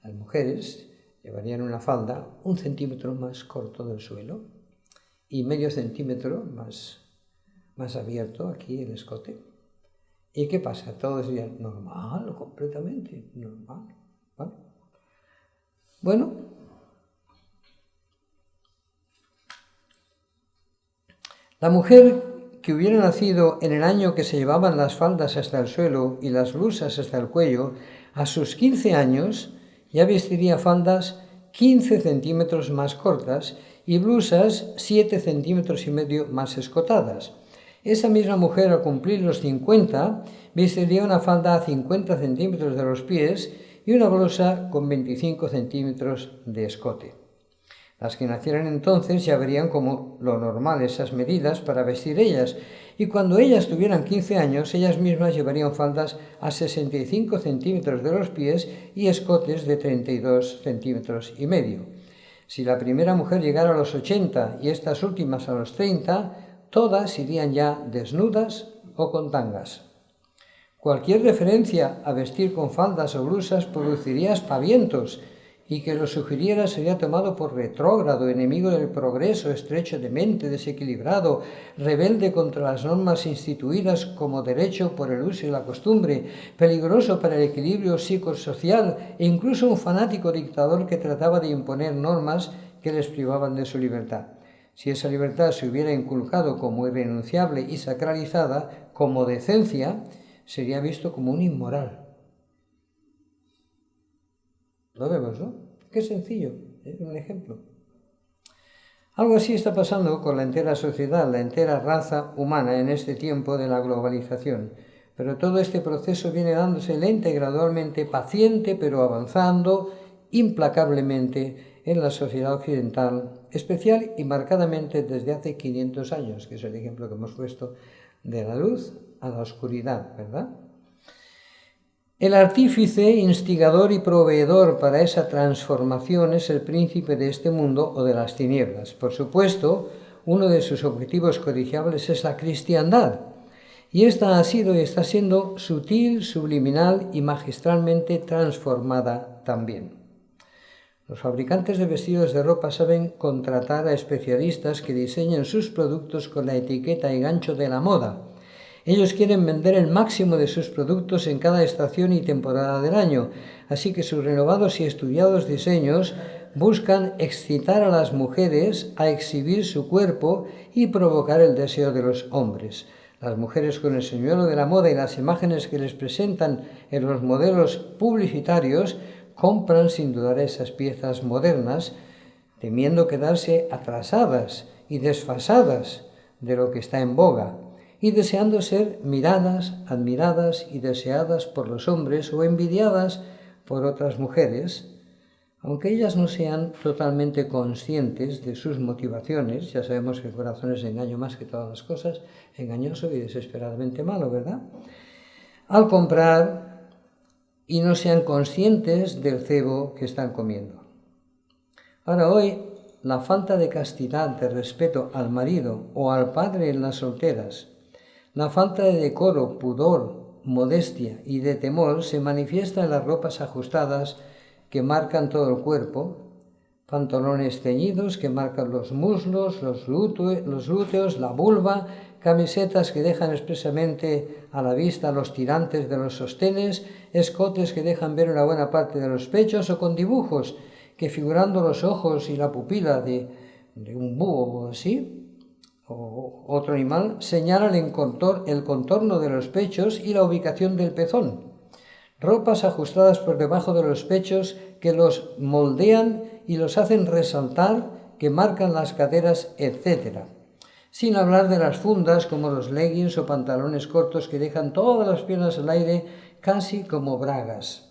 Speaker 1: las mujeres llevarían una falda 1 centímetro más corto del suelo y medio centímetro más abierto aquí el escote. ¿Y qué pasa? Todo sería normal, completamente normal. ¿Vale? Bueno, la mujer que hubiera nacido en el año que se llevaban las faldas hasta el suelo y las blusas hasta el cuello, a sus 15 años ya vestiría faldas 15 centímetros más cortas y blusas 7 centímetros y medio más escotadas. Esa misma mujer, al cumplir los 50, vestiría una falda a 50 centímetros de los pies y una blusa con 25 centímetros de escote. Las que nacieran entonces ya verían como lo normal esas medidas para vestir ellas, y cuando ellas tuvieran 15 años, ellas mismas llevarían faldas a 65 centímetros de los pies y escotes de 32 centímetros y medio. Si la primera mujer llegara a los 80 y estas últimas a los 30, todas irían ya desnudas o con tangas. Cualquier referencia a vestir con faldas o blusas produciría aspavientos, y que lo sugiriera sería tomado por retrógrado, enemigo del progreso, estrecho de mente, desequilibrado, rebelde contra las normas instituidas como derecho por el uso y la costumbre, peligroso para el equilibrio psicosocial e incluso un fanático dictador que trataba de imponer normas que les privaban de su libertad. Si esa libertad se hubiera inculcado como irrenunciable y sacralizada, como decencia, sería visto como un inmoral. Lo vemos, ¿no? Qué sencillo, es un ejemplo. Algo así está pasando con la entera sociedad, la entera raza humana en este tiempo de la globalización. Pero todo este proceso viene dándose lenta y gradualmente, paciente, pero avanzando implacablemente en la sociedad occidental, especial y marcadamente desde hace 500 años, que es el ejemplo que hemos puesto de la luz a la oscuridad, ¿verdad? El artífice, instigador y proveedor para esa transformación es el príncipe de este mundo o de las tinieblas. Por supuesto, uno de sus objetivos codiciables es la cristiandad, y esta ha sido y está siendo sutil, subliminal y magistralmente transformada también. Los fabricantes de vestidos de ropa saben contratar a especialistas que diseñen sus productos con la etiqueta y gancho de la moda. Ellos quieren vender el máximo de sus productos en cada estación y temporada del año, así que sus renovados y estudiados diseños buscan excitar a las mujeres a exhibir su cuerpo y provocar el deseo de los hombres. Las mujeres, con el señuelo de la moda y las imágenes que les presentan en los modelos publicitarios, compran sin dudar esas piezas modernas, temiendo quedarse atrasadas y desfasadas de lo que está en boga, y deseando ser miradas, admiradas y deseadas por los hombres o envidiadas por otras mujeres, aunque ellas no sean totalmente conscientes de sus motivaciones. Ya sabemos que el corazón es engaño más que todas las cosas, engañoso y desesperadamente malo, ¿verdad? Al comprar y no sean conscientes del cebo que están comiendo. Ahora, hoy, la falta de castidad, de respeto al marido o al padre en las solteras, la falta de decoro, pudor, modestia y de temor se manifiesta en las ropas ajustadas que marcan todo el cuerpo, pantalones ceñidos que marcan los muslos, los glúteos, la vulva, camisetas que dejan expresamente a la vista los tirantes de los sostenes, escotes que dejan ver una buena parte de los pechos o con dibujos que, figurando los ojos y la pupila de un búho o así, o otro animal, señalan el contorno de los pechos y la ubicación del pezón. Ropas ajustadas por debajo de los pechos que los moldean y los hacen resaltar, que marcan las caderas, etc. Sin hablar de las fundas como los leggings o pantalones cortos que dejan todas las piernas al aire, casi como bragas.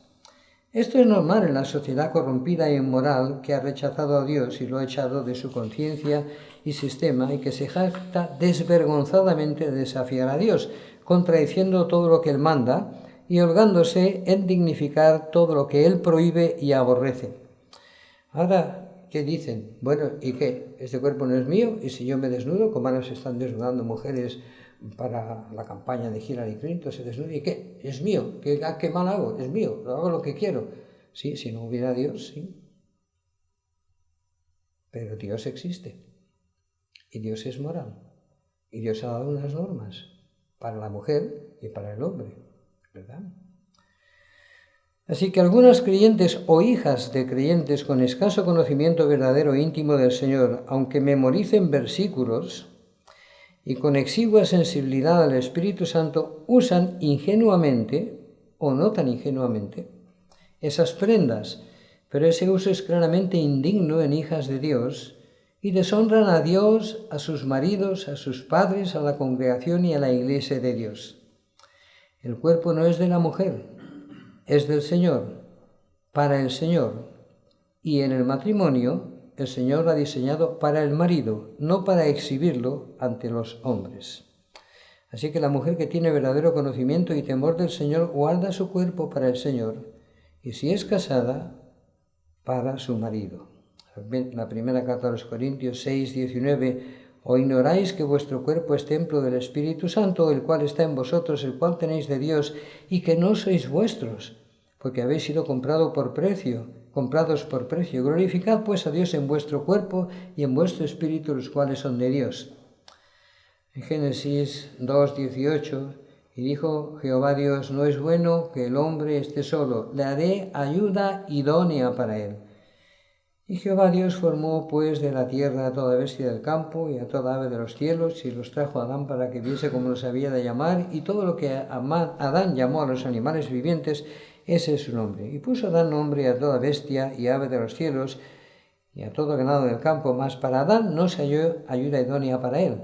Speaker 1: Esto es normal en la sociedad corrompida e inmoral que ha rechazado a Dios y lo ha echado de su conciencia y sistema, y que se jacta desvergonzadamente de desafiar a Dios, contradiciendo todo lo que Él manda y holgándose en dignificar todo lo que Él prohíbe y aborrece. Ahora, ¿qué dicen? Bueno, ¿y qué? Este cuerpo no es mío, y si yo me desnudo, como ahora se están desnudando mujeres para la campaña de Hillary Clinton, se desnuda, ¿y qué? Es mío, ¿qué mal hago? Es mío, hago lo que quiero. Sí, si no hubiera Dios, sí. Pero Dios existe, y Dios es moral, y Dios ha dado unas normas para la mujer y para el hombre, ¿verdad? Así que algunas creyentes o hijas de creyentes con escaso conocimiento verdadero e íntimo del Señor, aunque memoricen versículos y con exigua sensibilidad al Espíritu Santo, usan ingenuamente, o no tan ingenuamente, esas prendas, pero ese uso es claramente indigno en hijas de Dios, y deshonran a Dios, a sus maridos, a sus padres, a la congregación y a la iglesia de Dios. El cuerpo no es de la mujer, es del Señor, para el Señor, y en el matrimonio el Señor lo ha diseñado para el marido, no para exhibirlo ante los hombres. Así que la mujer que tiene verdadero conocimiento y temor del Señor guarda su cuerpo para el Señor, y si es casada, para su marido. La primera carta a los Corintios 6, 19, ¿o ignoráis que vuestro cuerpo es templo del Espíritu Santo, el cual está en vosotros, el cual tenéis de Dios, y que no sois vuestros, porque habéis sido comprados por precio? Glorificad pues a Dios en vuestro cuerpo y en vuestro espíritu, los cuales son de Dios. En Génesis 2, 18, y dijo Jehová Dios, no es bueno que el hombre esté solo, le haré ayuda idónea para él. Y Jehová Dios formó pues de la tierra a toda bestia del campo y a toda ave de los cielos, y los trajo a Adán para que viese cómo los había de llamar, y todo lo que Adán llamó a los animales vivientes, ese es su nombre. Y puso Adán nombre a toda bestia y ave de los cielos, y a todo ganado del campo, mas para Adán no se halló ayuda idónea para él.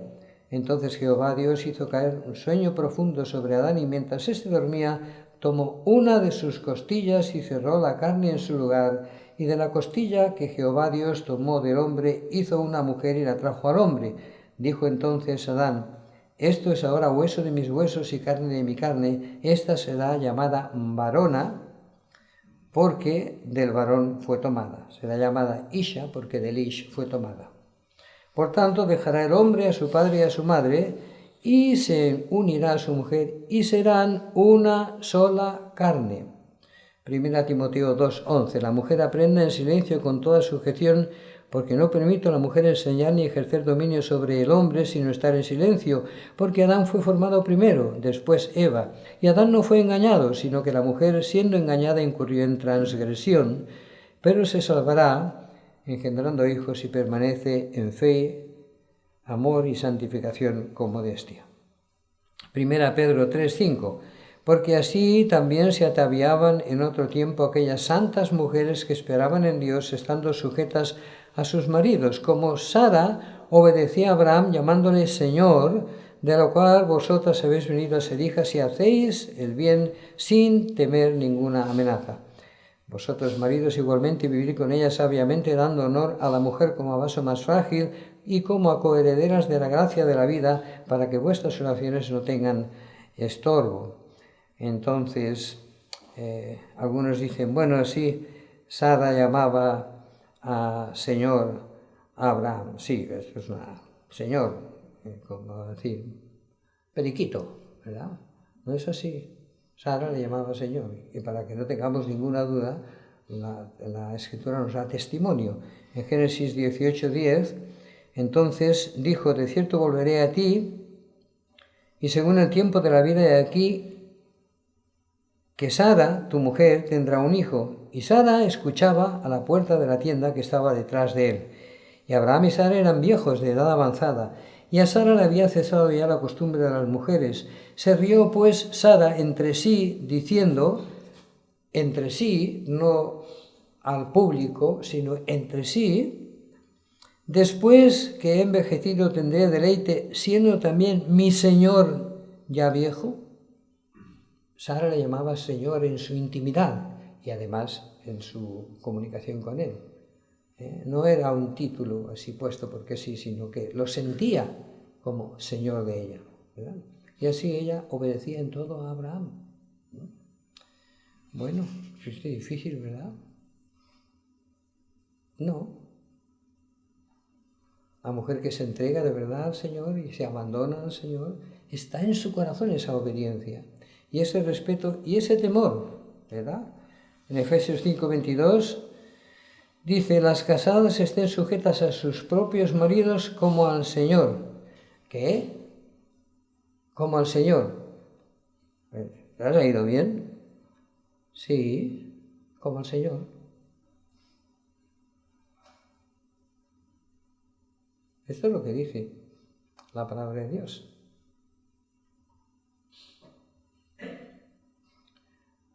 Speaker 1: Entonces Jehová Dios hizo caer un sueño profundo sobre Adán, y mientras éste dormía, tomó una de sus costillas y cerró la carne en su lugar, y de la costilla que Jehová Dios tomó del hombre, hizo una mujer y la trajo al hombre. Dijo entonces Adán, esto es ahora hueso de mis huesos y carne de mi carne, esta será llamada varona, porque del varón fue tomada. Será llamada Isha, porque del Ish fue tomada. Por tanto, dejará el hombre a su padre y a su madre, y se unirá a su mujer, y serán una sola carne. 1 Timoteo 2:11. La mujer aprenda en silencio con toda sujeción, porque no permito a la mujer enseñar ni ejercer dominio sobre el hombre, sino estar en silencio, porque Adán fue formado primero, después Eva. Y Adán no fue engañado, sino que la mujer, siendo engañada, incurrió en transgresión, pero se salvará, engendrando hijos, y permanece en fe, amor y santificación con modestia. 1 Pedro 3:5. Porque así también se ataviaban en otro tiempo aquellas santas mujeres que esperaban en Dios, estando sujetas a sus maridos, como Sara obedecía a Abraham llamándole Señor, de lo cual vosotras habéis venido a ser hijas si hacéis el bien sin temer ninguna amenaza. Vosotros, maridos, igualmente vivid con ella sabiamente, dando honor a la mujer como a vaso más frágil y como a coherederas de la gracia de la vida, para que vuestras oraciones no tengan estorbo. Entonces, algunos dicen, bueno, sí, Sara llamaba a Señor a Abraham. Sí, esto es una Señor, como decir, periquito, ¿verdad? No es así. Sara le llamaba Señor. Y para que no tengamos ninguna duda, la Escritura nos da testimonio. En Génesis 18:10, entonces dijo, de cierto volveré a ti, y según el tiempo de la vida de aquí, que Sara, tu mujer, tendrá un hijo. Y Sara escuchaba a la puerta de la tienda que estaba detrás de él. Y Abraham y Sara eran viejos, de edad avanzada, y a Sara le había cesado ya la costumbre de las mujeres. Se rió pues Sara entre sí, diciendo, entre sí, no al público, sino entre sí, después que he envejecido tendré deleite, siendo también mi Señor ya viejo. Sara le llamaba Señor en su intimidad y además en su comunicación con él. No era un título así puesto porque sí, sino que lo sentía como Señor de ella, ¿verdad? Y así ella obedecía en todo a Abraham, ¿no? Bueno, es difícil, ¿verdad? No. La mujer que se entrega de verdad al Señor y se abandona al Señor, está en su corazón esa obediencia y ese respeto y ese temor, ¿verdad? En Efesios 5:22 dice, las casadas estén sujetas a sus propios maridos como al Señor. ¿Qué? Como al Señor. ¿Te has oído bien? Sí, como al Señor. Esto es lo que dice la palabra de Dios.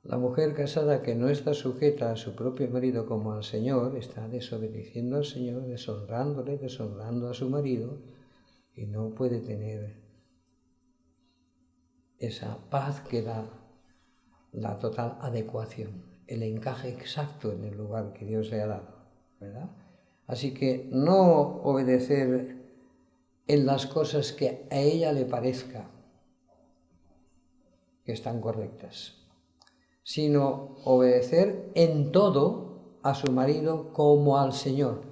Speaker 1: La mujer casada que no está sujeta a su propio marido como al Señor, está desobedeciendo al Señor, deshonrándole, deshonrando a su marido, y no puede tener esa paz que da la total adecuación, el encaje exacto en el lugar que Dios le ha dado, ¿verdad? Así que no obedecer en las cosas que a ella le parezca que están correctas, sino obedecer en todo a su marido como al Señor.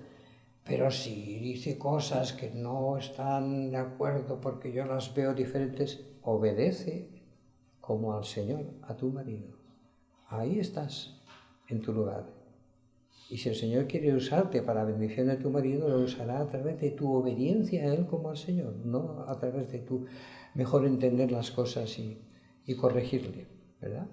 Speaker 1: pero si dice cosas que no están de acuerdo porque yo las veo diferentes, obedece como al Señor, a tu marido. Ahí estás, en tu lugar. Y si el Señor quiere usarte para la bendición de tu marido, lo usará a través de tu obediencia a Él como al Señor, no a través de tu mejor entender las cosas y corregirle, ¿verdad?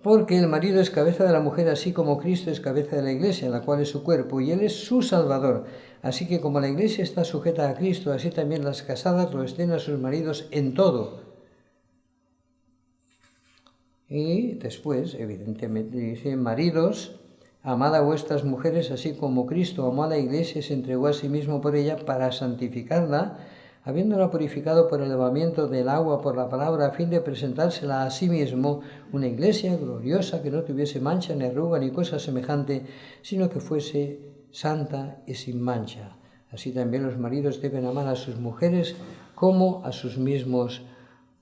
Speaker 1: Porque el marido es cabeza de la mujer, así como Cristo es cabeza de la Iglesia, la cual es su cuerpo, y Él es su Salvador. Así que como la Iglesia está sujeta a Cristo, así también las casadas lo estén a sus maridos en todo. Y después, evidentemente, dice: maridos, amad a vuestras mujeres, así como Cristo amó a la Iglesia y se entregó a sí mismo por ella para santificarla, habiéndola purificado por el lavamiento del agua por la palabra, a fin de presentársela a sí mismo una iglesia gloriosa, que no tuviese mancha, ni arruga, ni cosa semejante, sino que fuese santa y sin mancha. Así también los maridos deben amar a sus mujeres como a sus mismos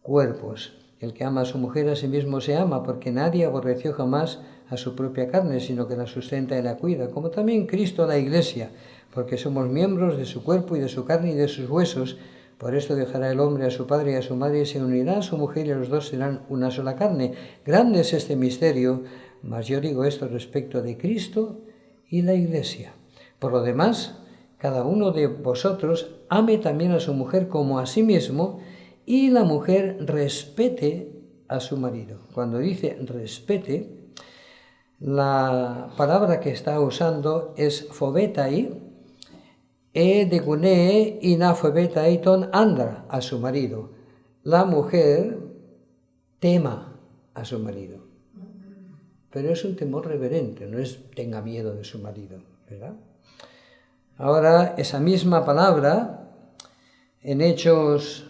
Speaker 1: cuerpos. El que ama a su mujer a sí mismo se ama, porque nadie aborreció jamás a su propia carne, sino que la sustenta y la cuida, como también Cristo a la Iglesia, porque somos miembros de su cuerpo y de su carne y de sus huesos. Por esto dejará el hombre a su padre y a su madre y se unirá a su mujer, y los dos serán una sola carne. Grande es este misterio, mas yo digo esto respecto de Cristo y la Iglesia. Por lo demás, cada uno de vosotros ame también a su mujer como a sí mismo, y la mujer respete a su marido. Cuando dice respete, la palabra que está usando es fobetai, degune ina fobetai ton andra, a su marido. La mujer tema a su marido, pero es un temor reverente, no es tenga miedo de su marido, ¿verdad? Ahora, esa misma palabra en Hechos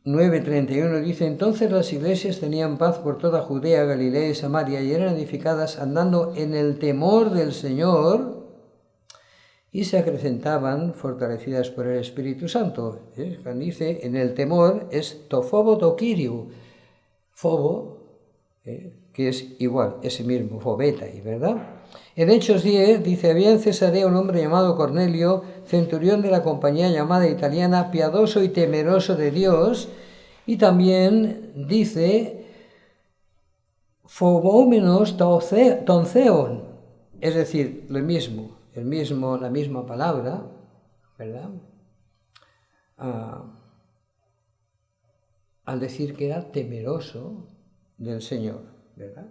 Speaker 1: 9:31 dice: entonces las iglesias tenían paz por toda Judea, Galilea y Samaria, y eran edificadas andando en el temor del Señor, y se acrecentaban fortalecidas por el Espíritu Santo. Cuando dice en el temor es tofobo tokirio, fobo, que es igual, ese mismo, fobetai, ¿verdad? En Hechos 10 dice: había en Cesarea un hombre llamado Cornelio, centurión de la compañía llamada italiana, piadoso y temeroso de Dios. Y también dice phobómenos tonceon, es decir, la misma palabra, ¿verdad? Al decir que era temeroso del Señor, ¿verdad?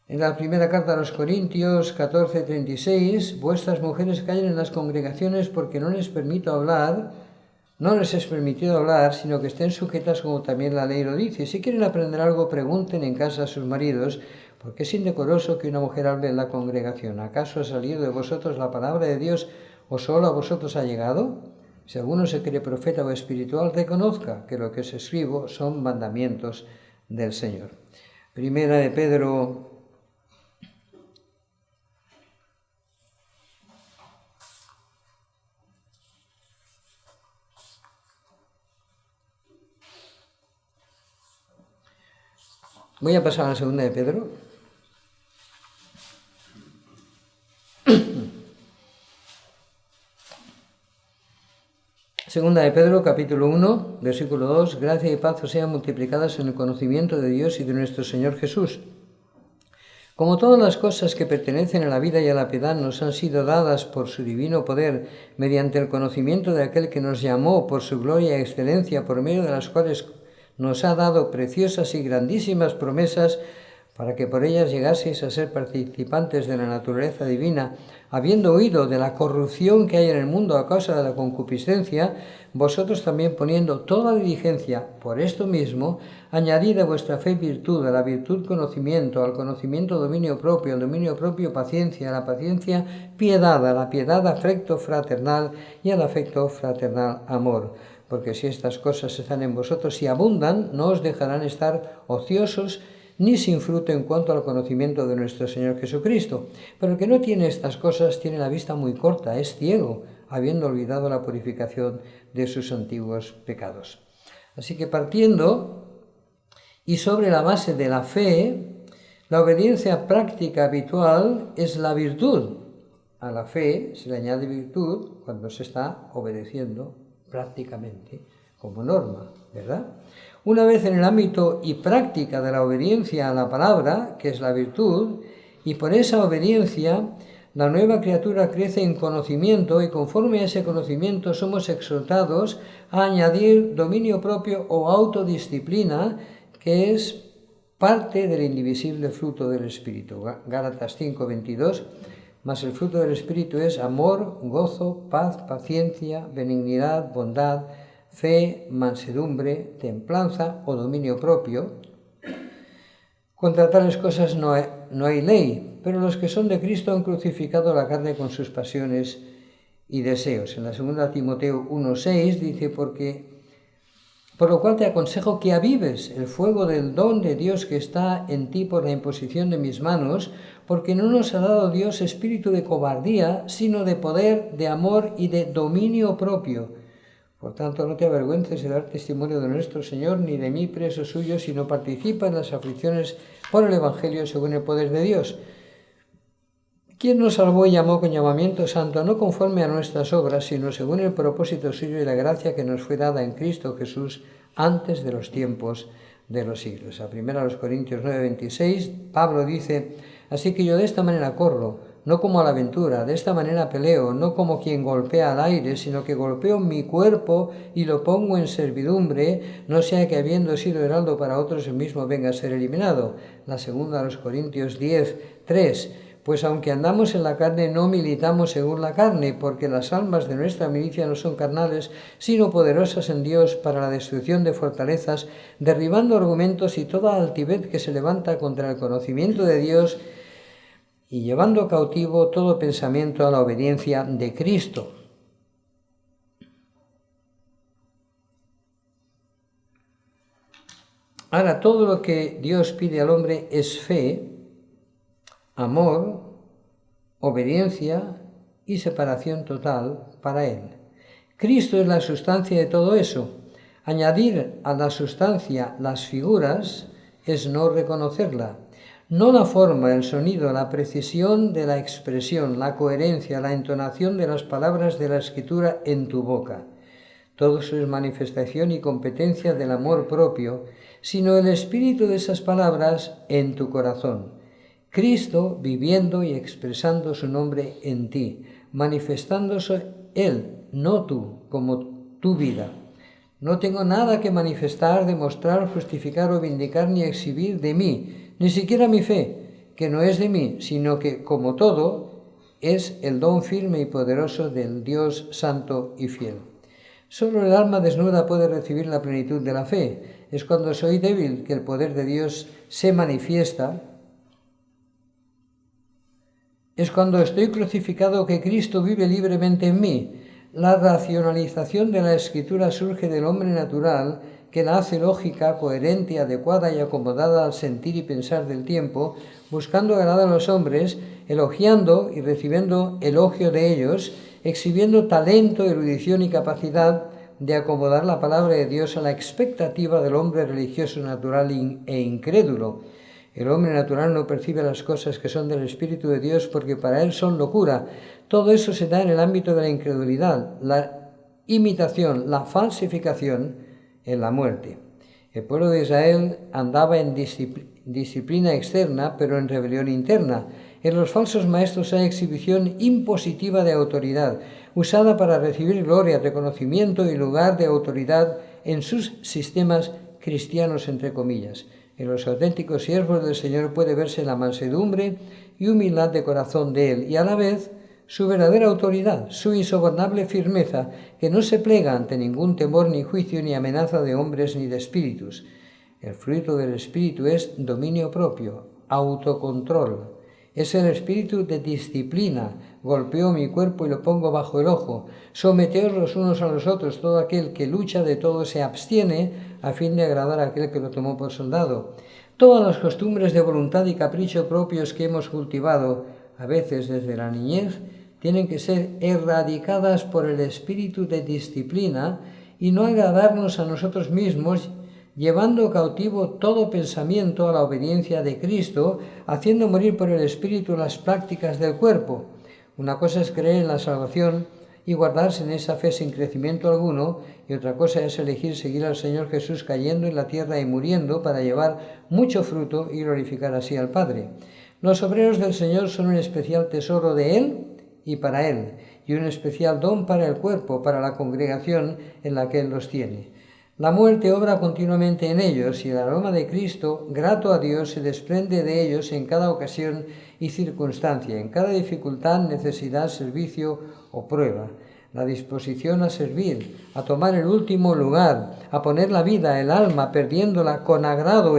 Speaker 1: En la primera carta a los Corintios 14:36, vuestras mujeres callen en las congregaciones porque no les es permitido hablar, sino que estén sujetas como también la ley lo dice. Si quieren aprender algo, pregunten en casa a sus maridos, porque es indecoroso que una mujer hable en la congregación. ¿Acaso ha salido de vosotros la palabra de Dios o solo a vosotros ha llegado? Si alguno se cree profeta o espiritual, reconozca que lo que os escribo son mandamientos del Señor. Primera de Pedro 1. Voy a pasar a la segunda de Pedro. Segunda de Pedro, capítulo 1, versículo 2. Gracia y paz os sean multiplicadas en el conocimiento de Dios y de nuestro Señor Jesús. Como todas las cosas que pertenecen a la vida y a la piedad nos han sido dadas por su divino poder, mediante el conocimiento de aquel que nos llamó por su gloria y excelencia, por medio de las cuales nos ha dado preciosas y grandísimas promesas, para que por ellas llegaseis a ser participantes de la naturaleza divina, habiendo huido de la corrupción que hay en el mundo a causa de la concupiscencia, vosotros también poniendo toda diligencia por esto mismo, añadid a vuestra fe virtud, a la virtud conocimiento, al conocimiento dominio propio, al dominio propio paciencia, a la paciencia piedad, a la piedad afecto fraternal y al afecto fraternal amor. Porque si estas cosas están en vosotros y abundan, no os dejarán estar ociosos ni sin fruto en cuanto al conocimiento de nuestro Señor Jesucristo. Pero el que no tiene estas cosas tiene la vista muy corta, es ciego, habiendo olvidado la purificación de sus antiguos pecados. Así que partiendo y sobre la base de la fe, la obediencia práctica habitual es la virtud. A la fe se le añade virtud cuando se está obedeciendo prácticamente como norma, ¿verdad? Una vez en el ámbito y práctica de la obediencia a la palabra, que es la virtud, y por esa obediencia la nueva criatura crece en conocimiento y conforme a ese conocimiento somos exhortados a añadir dominio propio o autodisciplina, que es parte del indivisible fruto del Espíritu. Gálatas 5:22, mas el fruto del Espíritu es amor, gozo, paz, paciencia, benignidad, bondad, fe, mansedumbre, templanza o dominio propio. Contra tales cosas no hay ley, pero los que son de Cristo han crucificado la carne con sus pasiones y deseos. En la 2 Timoteo 1:6 dice, por lo cual te aconsejo que avives el fuego del don de Dios que está en ti por la imposición de mis manos, porque no nos ha dado Dios espíritu de cobardía, sino de poder, de amor y de dominio propio. Por tanto, no te avergüences de dar testimonio de nuestro Señor, ni de mí preso suyo, sino participa en las aflicciones por el Evangelio según el poder de Dios, quien nos salvó y llamó con llamamiento santo, no conforme a nuestras obras, sino según el propósito suyo y la gracia que nos fue dada en Cristo Jesús antes de los tiempos de los siglos. A 1 Corintios 9:26, Pablo dice, así que yo de esta manera corro, no como a la aventura, de esta manera peleo, no como quien golpea al aire, sino que golpeo mi cuerpo y lo pongo en servidumbre, no sea que habiendo sido heraldo para otros el mismo venga a ser eliminado. La 2 Corintios 10:3, pues aunque andamos en la carne, no militamos según la carne, porque las almas de nuestra milicia no son carnales, sino poderosas en Dios para la destrucción de fortalezas, derribando argumentos y toda altivez que se levanta contra el conocimiento de Dios, y llevando cautivo todo pensamiento a la obediencia de Cristo. Ahora, todo lo que Dios pide al hombre es fe, amor, obediencia y separación total para Él. Cristo es la sustancia de todo eso. Añadir a la sustancia las figuras es no reconocerla. No la forma, el sonido, la precisión de la expresión, la coherencia, la entonación de las palabras de la Escritura en tu boca. Todo eso es manifestación y competencia del amor propio, sino el espíritu de esas palabras en tu corazón. Cristo viviendo y expresando su nombre en ti, manifestándose Él, no tú, como tu vida. No tengo nada que manifestar, demostrar, justificar o vindicar ni exhibir de mí, ni siquiera mi fe, que no es de mí, sino que, como todo, es el don firme y poderoso del Dios santo y fiel. Solo el alma desnuda puede recibir la plenitud de la fe. Es cuando soy débil que el poder de Dios se manifiesta. Es cuando estoy crucificado que Cristo vive libremente en mí. La racionalización de la Escritura surge del hombre natural, que la hace lógica, coherente, adecuada y acomodada al sentir y pensar del tiempo, buscando agradar a los hombres, elogiando y recibiendo elogio de ellos, exhibiendo talento, erudición y capacidad de acomodar la palabra de Dios a la expectativa del hombre religioso natural e incrédulo. El hombre natural no percibe las cosas que son del Espíritu de Dios porque para él son locura. Todo eso se da en el ámbito de la incredulidad, la imitación, la falsificación en la muerte. El pueblo de Israel andaba en disciplina externa, pero en rebelión interna. En los falsos maestros hay exhibición impositiva de autoridad, usada para recibir gloria, reconocimiento y lugar de autoridad en sus sistemas cristianos, entre comillas. En los auténticos siervos del Señor puede verse la mansedumbre y humildad de corazón de Él, y a la vez su verdadera autoridad, su insobornable firmeza, que no se plega ante ningún temor ni juicio ni amenaza de hombres ni de espíritus. El fruto del Espíritu es dominio propio, autocontrol. Es el espíritu de disciplina. Golpeo mi cuerpo y lo pongo bajo el ojo. Someteos los unos a los otros. Todo aquel que lucha de todo se abstiene a fin de agradar a aquel que lo tomó por soldado. Todas las costumbres de voluntad y capricho propios que hemos cultivado, a veces desde la niñez, tienen que ser erradicadas por el espíritu de disciplina y no agradarnos a nosotros mismos, llevando cautivo todo pensamiento a la obediencia de Cristo, haciendo morir por el Espíritu las prácticas del cuerpo. Una cosa es creer en la salvación y guardarse en esa fe sin crecimiento alguno, y otra cosa es elegir seguir al Señor Jesús cayendo en la tierra y muriendo para llevar mucho fruto y glorificar así al Padre. Los obreros del Señor son un especial tesoro de Él y para Él, y un especial don para el cuerpo, para la congregación en la que Él los tiene. La muerte obra continuamente en ellos, y el aroma de Cristo, grato a Dios, se desprende de ellos en cada ocasión y circunstancia, en cada dificultad, necesidad, servicio o prueba. La disposición a servir, a tomar el último lugar, a poner la vida, el alma, perdiéndola con agrado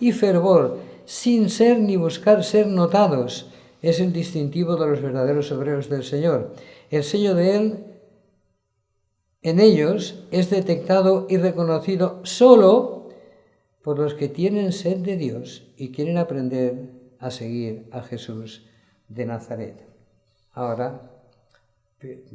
Speaker 1: y fervor, sin ser ni buscar ser notados, es el distintivo de los verdaderos obreros del Señor. El sello de Él en ellos es detectado y reconocido solo por los que tienen sed de Dios y quieren aprender a seguir a Jesús de Nazaret. Ahora,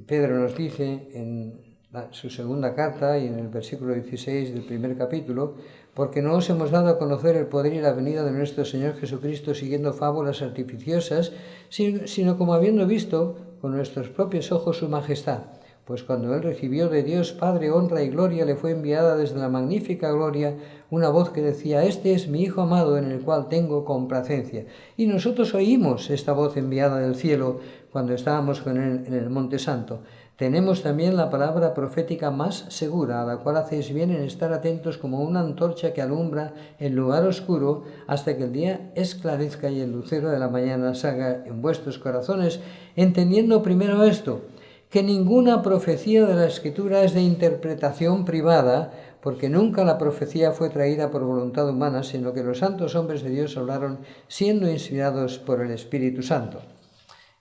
Speaker 1: Pedro nos dice en su segunda carta y en el versículo 16 del primer capítulo: porque no os hemos dado a conocer el poder y la venida de nuestro Señor Jesucristo siguiendo fábulas artificiosas, sino como habiendo visto con nuestros propios ojos su majestad. Pues cuando Él recibió de Dios Padre honra y gloria, le fue enviada desde la magnífica gloria una voz que decía: este es mi Hijo amado en el cual tengo complacencia. Y nosotros oímos esta voz enviada del cielo cuando estábamos con Él en el Monte Santo. Tenemos también la palabra profética más segura, a la cual hacéis bien en estar atentos como una antorcha que alumbra el lugar oscuro hasta que el día esclarezca y el lucero de la mañana salga en vuestros corazones, entendiendo primero esto, que ninguna profecía de la Escritura es de interpretación privada, porque nunca la profecía fue traída por voluntad humana, sino que los santos hombres de Dios hablaron siendo inspirados por el Espíritu Santo.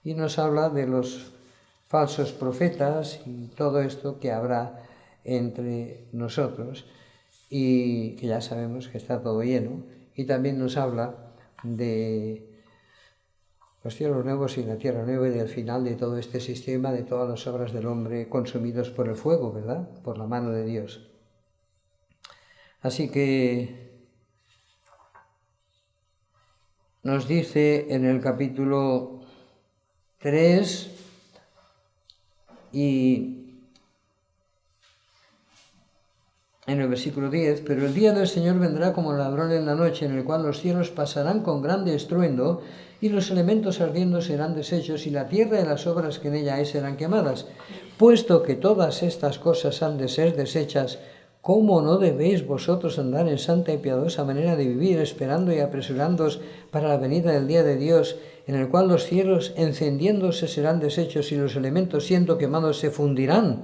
Speaker 1: Y nos habla de los falsos profetas y todo esto que habrá entre nosotros, y que ya sabemos que está todo lleno. Y también nos habla de los cielos nuevos y la tierra nueva y del final de todo este sistema, de todas las obras del hombre consumidos por el fuego, ¿verdad? Por la mano de Dios. Así que nos dice en el capítulo 3 y en el versículo 10, pero el día del Señor vendrá como ladrón en la noche, en el cual los cielos pasarán con grande estruendo, y los elementos ardiendo serán deshechos, y la tierra y las obras que en ella hay serán quemadas. Puesto que todas estas cosas han de ser deshechas, ¿cómo no debéis vosotros andar en santa y piadosa manera de vivir, esperando y apresurándoos para la venida del día de Dios, en el cual los cielos encendiéndose serán deshechos y los elementos siendo quemados se fundirán?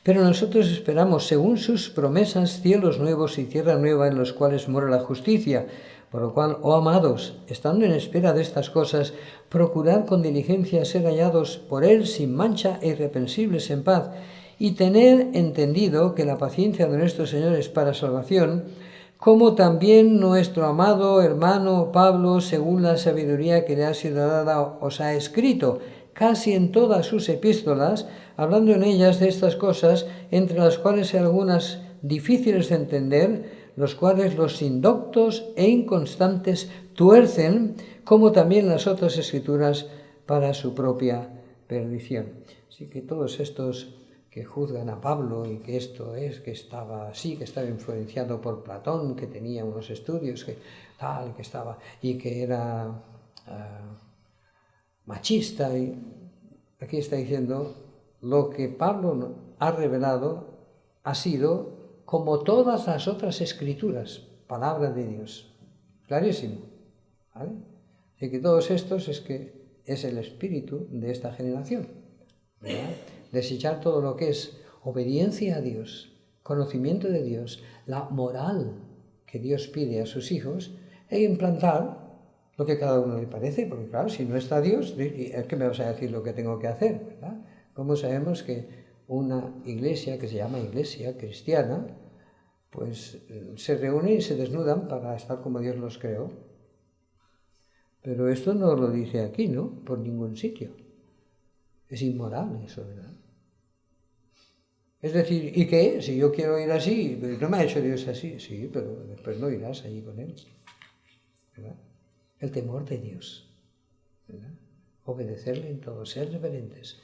Speaker 1: Pero nosotros esperamos, según sus promesas, cielos nuevos y tierra nueva en los cuales mora la justicia. Por lo cual, oh amados, estando en espera de estas cosas, procurad con diligencia ser hallados por Él sin mancha e irreprensibles en paz, y tener entendido que la paciencia de nuestro Señor es para salvación, como también nuestro amado hermano Pablo, según la sabiduría que le ha sido dada, os ha escrito, casi en todas sus epístolas, hablando en ellas de estas cosas, entre las cuales hay algunas difíciles de entender, los cuales los indoctos e inconstantes tuercen, como también las otras escrituras, para su propia perdición. Así que todos estos que juzgan a Pablo y que esto es, que estaba así, que estaba influenciado por Platón, que tenía unos estudios, que tal, que estaba, y que era machista, y aquí está diciendo, lo que Pablo ha revelado ha sido como todas las otras escrituras, palabra de Dios. Clarísimo, ¿vale? Así que todos estos es el espíritu de esta generación, ¿verdad? Desechar todo lo que es obediencia a Dios, conocimiento de Dios, la moral que Dios pide a sus hijos, e implantar lo que cada uno le parece, porque claro, si no está Dios, ¿qué me vas a decir lo que tengo que hacer? ¿Verdad? ¿Cómo sabemos que una iglesia que se llama iglesia cristiana, pues se reúne y se desnudan para estar como Dios los creó? Pero esto no lo dice aquí, ¿no? Por ningún sitio. Es inmoral eso, ¿verdad? Es decir, ¿y qué? Si yo quiero ir así, pues no me ha hecho Dios así. Sí, pero después no irás allí con Él, ¿verdad? El temor de Dios, ¿verdad? Obedecerle en todo, ser reverentes.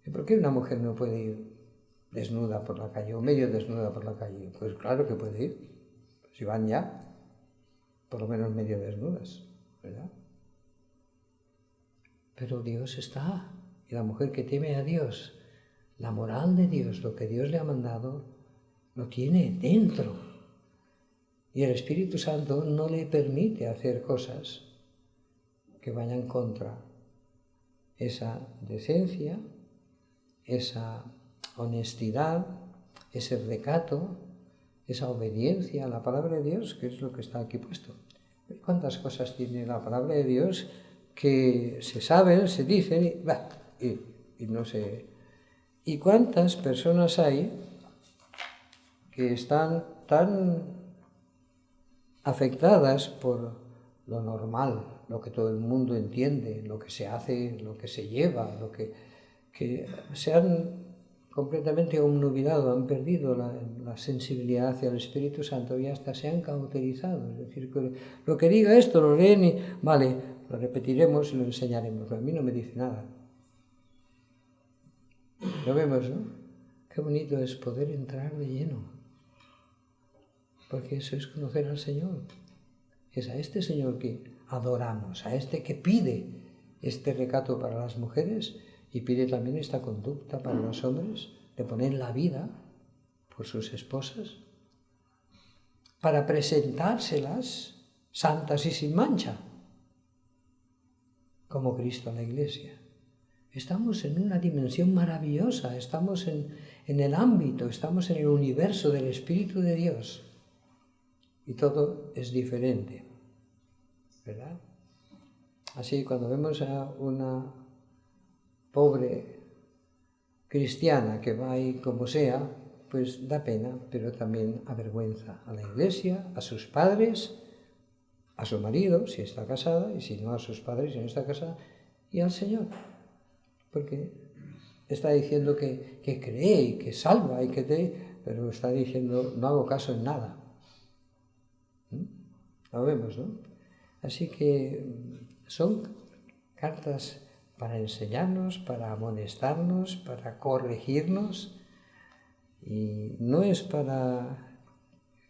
Speaker 1: ¿Y por qué una mujer no puede ir desnuda por la calle o medio desnuda por la calle? Pues claro que puede ir. Si van ya, por lo menos medio desnudas, ¿verdad? Pero Dios está, y la mujer que teme a Dios, la moral de Dios, lo que Dios le ha mandado, lo tiene dentro. Y el Espíritu Santo no le permite hacer cosas que vayan contra esa decencia, esa honestidad, ese recato, esa obediencia a la palabra de Dios, que es lo que está aquí puesto. ¿Cuántas cosas tiene la palabra de Dios que se saben, se dicen y no se... ¿Y cuántas personas hay que están tan afectadas por lo normal, lo que todo el mundo entiende, lo que se hace, lo que se lleva, lo que se han completamente obnubilado, han perdido la sensibilidad hacia el Espíritu Santo y hasta se han cauterizado? Es decir, que lo que diga esto lo leen y vale, lo repetiremos y lo enseñaremos. A mí no me dice nada. Lo vemos, ¿no? Qué bonito es poder entrar de lleno, porque eso es conocer al Señor. Es a este Señor que adoramos, a este que pide este recato para las mujeres y pide también esta conducta para los hombres, de poner la vida por sus esposas, para presentárselas santas y sin mancha, como Cristo a la Iglesia. Estamos en una dimensión maravillosa, estamos en el ámbito, estamos en el universo del Espíritu de Dios. Y todo es diferente, ¿verdad? Así, cuando vemos a una pobre cristiana que va ahí como sea, pues da pena, pero también avergüenza a la Iglesia, a sus padres, a su marido, si está casada, y si no a sus padres, si no está casada, y al Señor. Porque está diciendo que cree y que salva y pero está diciendo no hago caso en nada. Lo vemos, ¿no? Así que son cartas para enseñarnos, para amonestarnos, para corregirnos, y no es para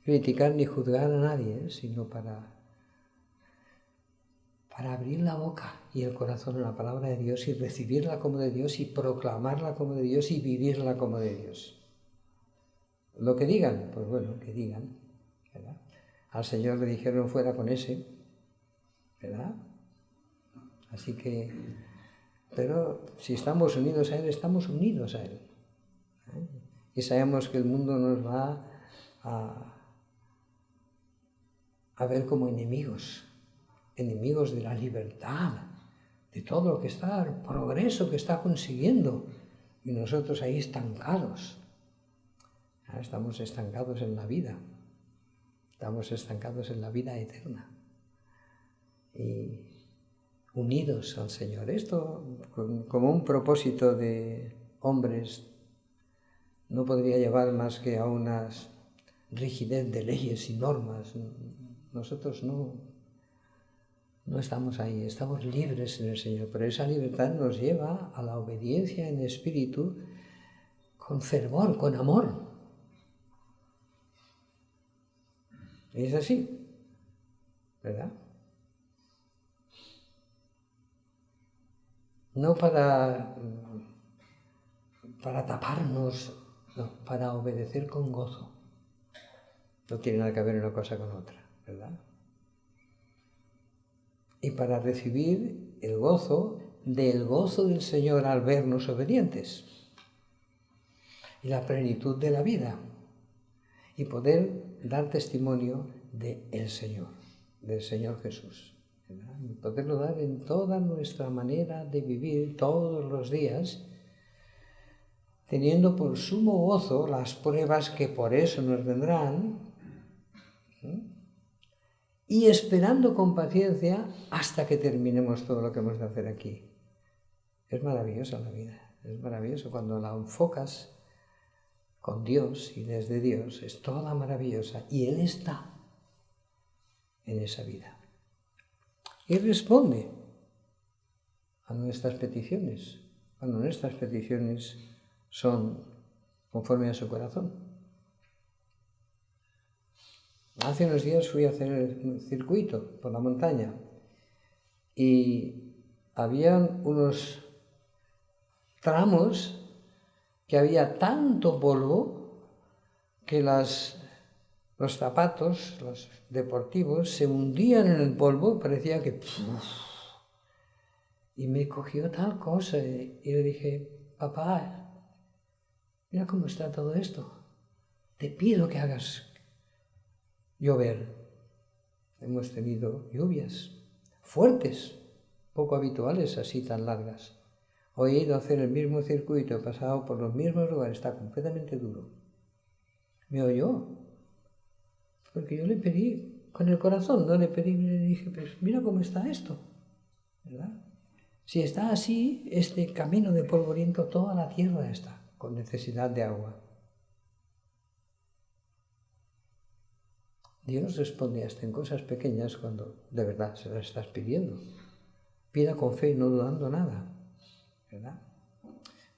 Speaker 1: criticar ni juzgar a nadie, sino para abrir la boca y el corazón a la palabra de Dios y recibirla como de Dios y proclamarla como de Dios y vivirla como de Dios. Lo que digan, pues bueno, que digan, ¿verdad? Al Señor le dijeron fuera con ese, ¿verdad? Así que, pero si estamos unidos a Él, estamos unidos a Él. Y sabemos que el mundo nos va a ver como enemigos de la libertad, de todo lo que está, el progreso que está consiguiendo, y nosotros ahí estancados. Estamos estancados en la vida, estamos estancados en la vida eterna y unidos al Señor. Esto, como un propósito de hombres, no podría llevar más que a una rigidez de leyes y normas. Nosotros no estamos ahí, estamos libres en el Señor, pero esa libertad nos lleva a la obediencia en espíritu con fervor, con amor. Es así, ¿verdad? No para taparnos, no, para obedecer con gozo. No tiene nada que ver una cosa con otra, ¿verdad? Y para recibir el gozo del Señor al vernos obedientes y la plenitud de la vida y poder dar testimonio del Señor Jesús, ¿verdad? Y poderlo dar en toda nuestra manera de vivir todos los días, teniendo por sumo gozo las pruebas que por eso nos vendrán, y esperando con paciencia hasta que terminemos todo lo que hemos de hacer aquí. Es maravillosa la vida, es maravilloso cuando la enfocas con Dios y desde Dios es toda maravillosa y Él está en esa vida. Y responde a nuestras peticiones, cuando nuestras peticiones son conforme a su corazón. Hace unos días fui a hacer un circuito por la montaña y habían unos tramos que había tanto polvo que los zapatos, los deportivos, se hundían en el polvo, parecía que... Y me cogió tal cosa y le dije, papá, mira cómo está todo esto. Te pido que hagas llover. Hemos tenido lluvias fuertes, poco habituales, así tan largas. Hoy he ido a hacer el mismo circuito, he pasado por los mismos lugares, está completamente duro. Me oyó, porque yo le pedí con el corazón, no le pedí, le dije, pues mira cómo está esto, ¿verdad? Si está así, este camino de polvoriento, toda la tierra está con necesidad de agua. Dios responde hasta en cosas pequeñas cuando de verdad se las estás pidiendo. Pida con fe y no dudando nada, ¿verdad?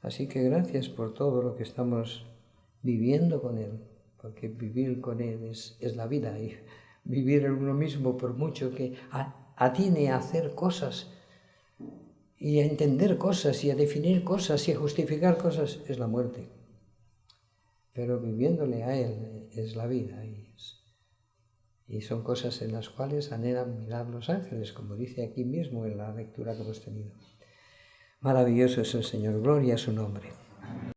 Speaker 1: Así que gracias por todo lo que estamos viviendo con Él, porque vivir con Él es la vida y vivir en uno mismo, por mucho que atine a hacer cosas y a entender cosas y a definir cosas y a justificar cosas, es la muerte. Pero viviéndole a Él es la vida y son cosas en las cuales anhelan mirar los ángeles, como dice aquí mismo en la lectura que hemos tenido. Maravilloso es el Señor, gloria a su nombre.